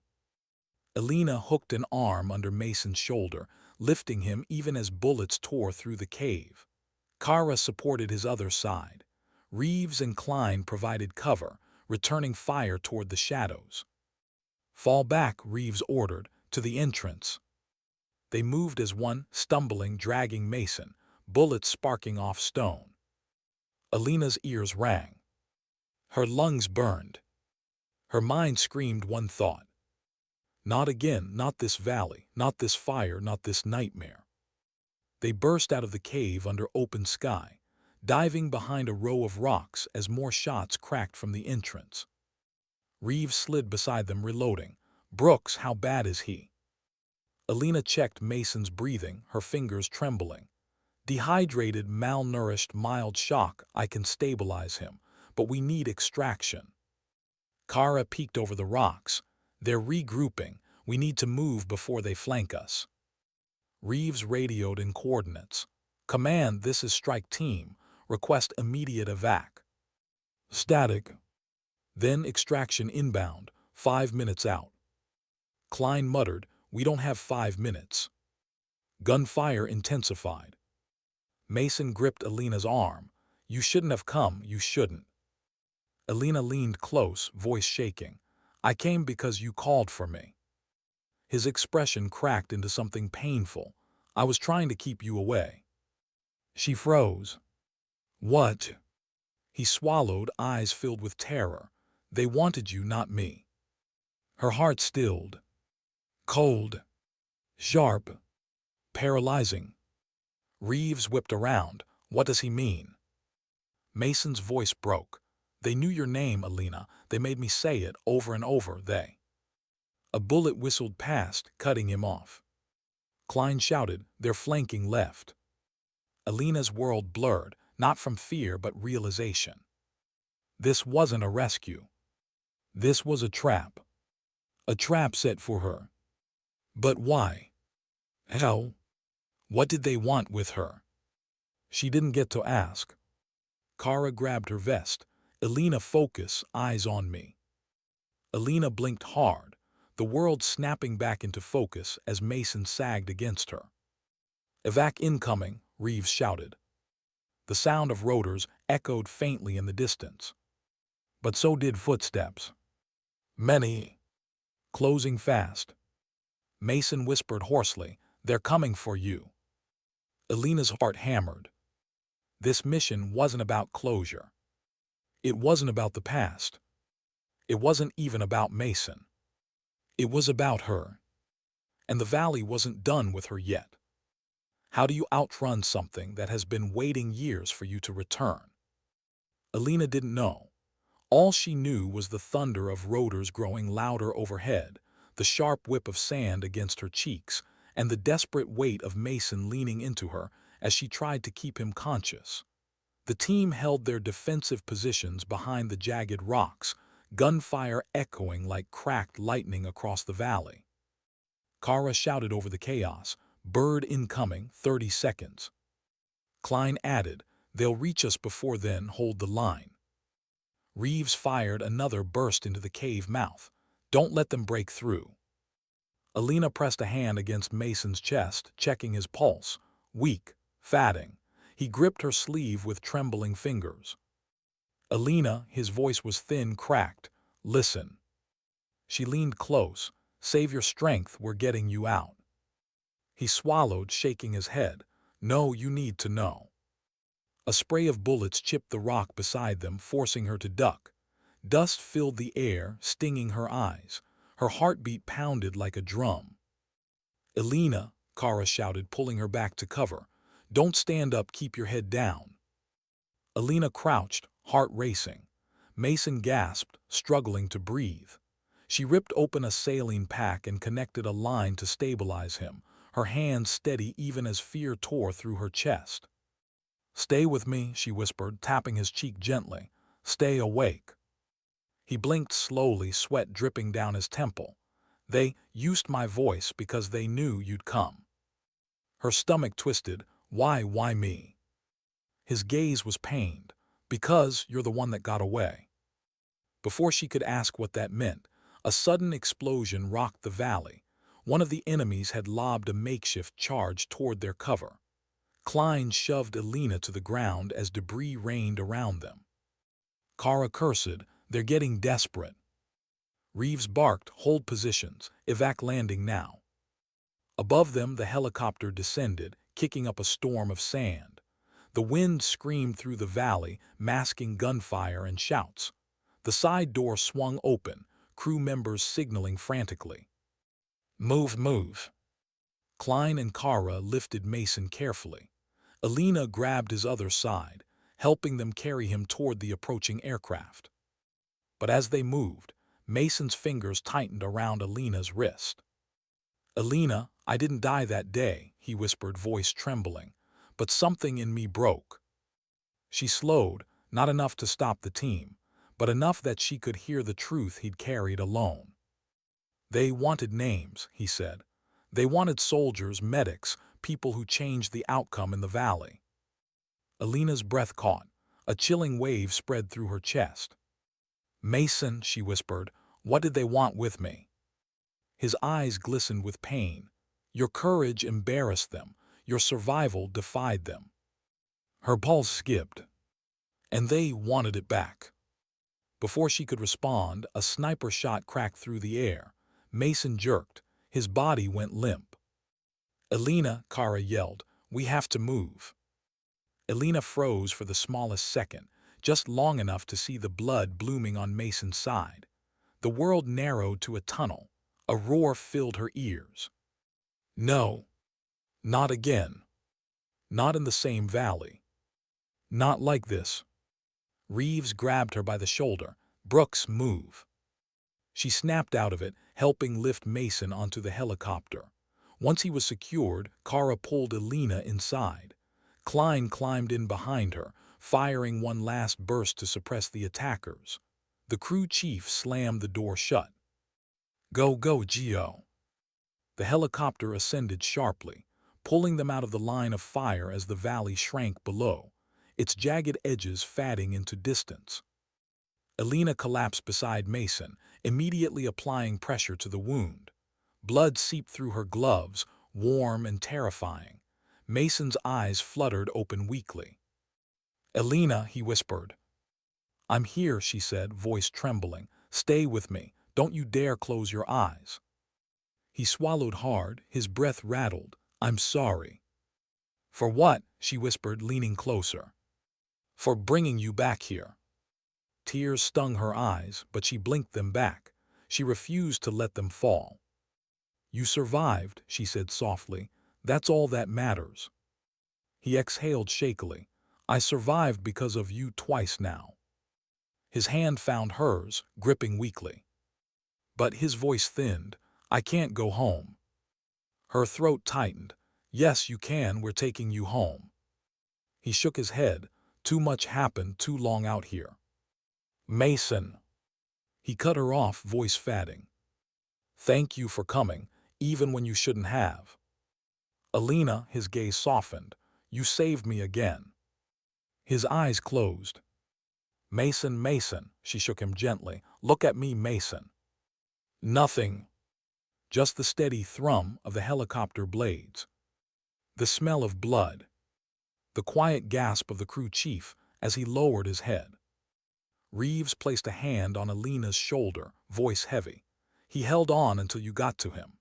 Alina hooked an arm under Mason's shoulder, lifting him even as bullets tore through the cave. Kara supported his other side. Reeves and Klein provided cover, returning fire toward the shadows. Fall back, Reeves ordered, to the entrance. They moved as one, stumbling, dragging Mason, bullets sparking off stone. Alina's ears rang. Her lungs burned. Her mind screamed one thought. Not again, not this valley, not this fire, not this nightmare. They burst out of the cave under open sky, diving behind a row of rocks as more shots cracked from the entrance. Reeves slid beside them, reloading. Brooks, how bad is he? Alina checked Mason's breathing, her fingers trembling. Dehydrated, malnourished, mild shock. I can stabilize him, but we need extraction. Kara peeked over the rocks. They're regrouping. We need to move before they flank us. Reeves radioed in coordinates. Command, this is strike team. Request immediate evac. Static. Then extraction inbound, 5 minutes out. Klein muttered, we don't have 5 minutes. Gunfire intensified. Mason gripped Alina's arm. You shouldn't have come, you shouldn't. Alina leaned close, voice shaking. I came because you called for me. His expression cracked into something painful. I was trying to keep you away. She froze. What? He swallowed, eyes filled with terror. They wanted you, not me. Her heart stilled. Cold. Sharp. Paralyzing. Reeves whipped around. What does he mean? Mason's voice broke. They knew your name, Alina. They made me say it over and over, they. A bullet whistled past, cutting him off. Klein shouted, they're flanking left. Alina's world blurred, not from fear but realization. This wasn't a rescue. This was a trap. A trap set for her. But why? How? What did they want with her? She didn't get to ask. Kara grabbed her vest. Elena, focus, eyes on me. Elena blinked hard, the world snapping back into focus as Mason sagged against her. Evac incoming, Reeves shouted. The sound of rotors echoed faintly in the distance. But so did footsteps. Many. Closing fast. Mason whispered hoarsely, "They're coming for you." Elena's heart hammered. This mission wasn't about closure. It wasn't about the past. It wasn't even about Mason. It was about her. And the valley wasn't done with her yet. How do you outrun something that has been waiting years for you to return? Elena didn't know. All she knew was the thunder of rotors growing louder overhead, the sharp whip of sand against her cheeks, and the desperate weight of Mason leaning into her as she tried to keep him conscious. The team held their defensive positions behind the jagged rocks, gunfire echoing like cracked lightning across the valley. Kara shouted over the chaos, "Bird incoming, 30 seconds." Klein added, "They'll reach us before then, hold the line." Reeves fired another burst into the cave mouth. "Don't let them break through." Elena pressed a hand against Mason's chest, checking his pulse. Weak, fatting. He gripped her sleeve with trembling fingers. "Elena," his voice was thin, cracked. "Listen." She leaned close. "Save your strength, we're getting you out." He swallowed, shaking his head. "No, you need to know." A spray of bullets chipped the rock beside them, forcing her to duck. Dust filled the air, stinging her eyes. Her heartbeat pounded like a drum. "Elena," Kara shouted, pulling her back to cover. "Don't stand up, keep your head down." Elena crouched, heart racing. Mason gasped, struggling to breathe. She ripped open a saline pack and connected a line to stabilize him, her hands steady even as fear tore through her chest. "Stay with me," she whispered, tapping his cheek gently. "Stay awake." He blinked slowly, sweat dripping down his temple. "They used my voice because they knew you'd come." Her stomach twisted. Why me?" His gaze was pained. "Because you're the one that got away." Before she could ask what that meant, a sudden explosion rocked the valley. One of the enemies had lobbed a makeshift charge toward their cover. Klein shoved Elena to the ground as debris rained around them. Kara cursed, "They're getting desperate." Reeves barked, "Hold positions, evac landing now." Above them the helicopter descended, kicking up a storm of sand. The wind screamed through the valley, masking gunfire and shouts. The side door swung open, crew members signaling frantically. "Move, move." Klein and Kara lifted Mason carefully. Elena grabbed his other side, helping them carry him toward the approaching aircraft. But as they moved, Mason's fingers tightened around Elena's wrist. "Elena, I didn't die that day," he whispered, voice trembling, "but something in me broke." She slowed, not enough to stop the team, but enough that she could hear the truth he'd carried alone. "They wanted names," he said. "They wanted soldiers, medics, people who changed the outcome in the valley." Elena's breath caught. A chilling wave spread through her chest. "Mason," she whispered, "what did they want with me?" His eyes glistened with pain. "Your courage embarrassed them. Your survival defied them." Her pulse skipped. "And they wanted it back." Before she could respond, a sniper shot cracked through the air. Mason jerked. His body went limp. "Elena," Kara yelled, "we have to move." Elena froze for the smallest second, just long enough to see the blood blooming on Mason's side. The world narrowed to a tunnel. A roar filled her ears. "No. Not again. Not in the same valley. Not like this." Reeves grabbed her by the shoulder. "Brooks, move." She snapped out of it, helping lift Mason onto the helicopter. Once he was secured, Kara pulled Elena inside. Klein climbed in behind her, firing one last burst to suppress the attackers. The crew chief slammed the door shut. Go, go, Geo. The helicopter ascended sharply, pulling them out of the line of fire as the valley shrank below, its jagged edges fading into distance. Elena collapsed beside Mason, immediately applying pressure to the wound. Blood seeped through her gloves, warm and terrifying. Mason's eyes fluttered open weakly. "Elena," he whispered. "I'm here," she said, voice trembling. "Stay with me. Don't you dare close your eyes." He swallowed hard, his breath rattled. "I'm sorry." "For what?" she whispered, leaning closer. "For bringing you back here." Tears stung her eyes, but she blinked them back. She refused to let them fall. "You survived," she said softly. "That's all that matters." He exhaled shakily. "I survived because of you twice now." His hand found hers, gripping weakly. But his voice thinned. "I can't go home." Her throat tightened. "Yes, you can. We're taking you home." He shook his head. "Too much happened too long out here." "Mason." He cut her off, voice fading. "Thank you for coming, even when you shouldn't have." "Elena," his gaze softened. "You saved me again." His eyes closed. "Mason, Mason," she shook him gently. "Look at me, Mason." Nothing. Just the steady thrum of the helicopter blades. The smell of blood. The quiet gasp of the crew chief as he lowered his head. Reeves placed a hand on Elena's shoulder, voice heavy. "He held on until you got to him."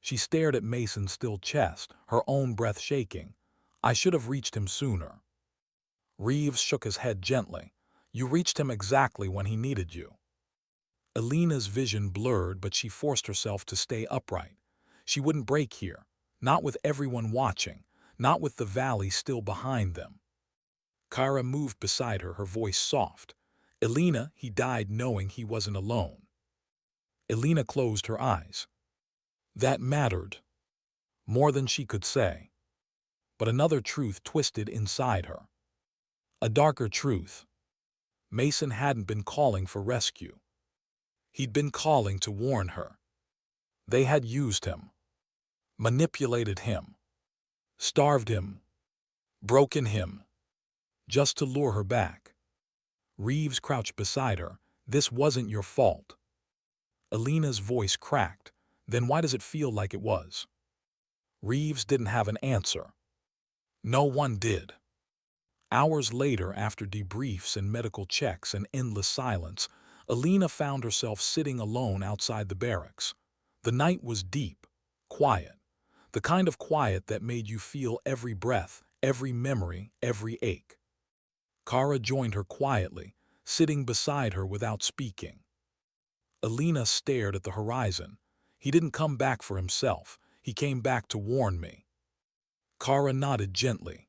She stared at Mason's still chest, her own breath shaking. "I should have reached him sooner." Reeves shook his head gently. "You reached him exactly when he needed you." Elena's vision blurred, but she forced herself to stay upright. She wouldn't break here, not with everyone watching, not with the valley still behind them. Kara moved beside her, her voice soft. "Elena, he died knowing he wasn't alone." Elena closed her eyes. That mattered. More than she could say. But another truth twisted inside her. A darker truth. Mason hadn't been calling for rescue. He'd been calling to warn her. They had used him. Manipulated him. Starved him. Broken him. Just to lure her back. Reeves crouched beside her. "This wasn't your fault." Elena's voice cracked. "Then why does it feel like it was?" Reeves didn't have an answer. No one did. Hours later, after debriefs and medical checks and endless silence, Elena found herself sitting alone outside the barracks. The night was deep, quiet, the kind of quiet that made you feel every breath, every memory, every ache. Kara joined her quietly, sitting beside her without speaking. Elena stared at the horizon. "He didn't come back for himself. He came back to warn me." Kara nodded gently.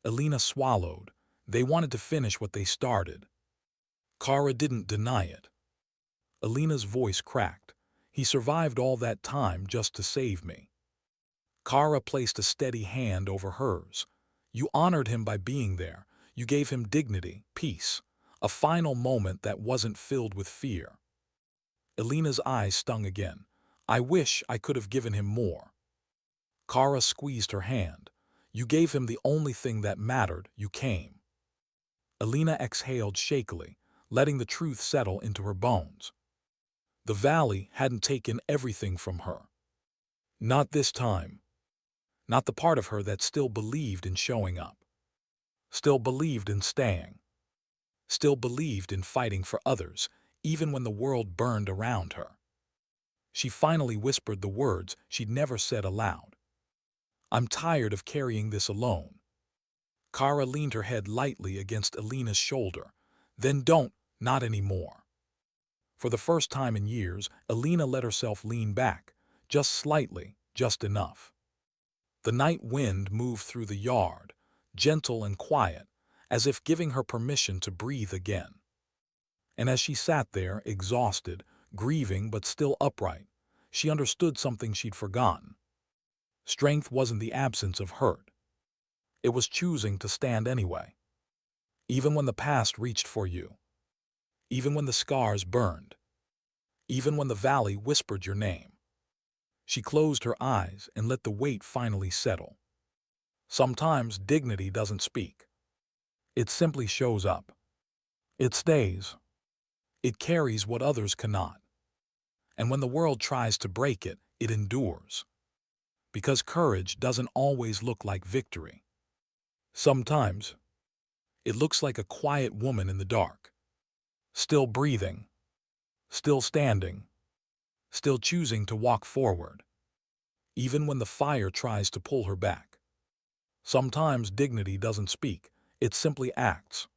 Elena swallowed. They wanted to finish what they started. Kara didn't deny it. Elena's voice cracked. "He survived all that time just to save me." Kara placed a steady hand over hers. "You honored him by being there. You gave him dignity, peace, a final moment that wasn't filled with fear." Elena's eyes stung again. "I wish I could have given him more." Kara squeezed her hand. "You gave him the only thing that mattered. You came." Elena exhaled shakily, letting the truth settle into her bones. The valley hadn't taken everything from her. Not this time. Not the part of her that still believed in showing up. Still believed in staying. Still believed in fighting for others, even when the world burned around her. She finally whispered the words she'd never said aloud. "I'm tired of carrying this alone." Kara leaned her head lightly against Elena's shoulder. "Then don't, not anymore." For the first time in years, Elena let herself lean back, just slightly, just enough. The night wind moved through the yard, gentle and quiet, as if giving her permission to breathe again. And as she sat there, exhausted, grieving but still upright, she understood something she'd forgotten. Strength wasn't the absence of hurt. It was choosing to stand anyway. Even when the past reached for you. even when the scars burned, even when the valley whispered your name. She closed her eyes and let the weight finally settle. Sometimes dignity doesn't speak. It simply shows up. It stays. It carries what others cannot. And when the world tries to break it, it endures. Because courage doesn't always look like victory. Sometimes, it looks like a quiet woman in the dark, still breathing, still standing, still choosing to walk forward, even when the fire tries to pull her back. Sometimes dignity doesn't speak, it simply acts.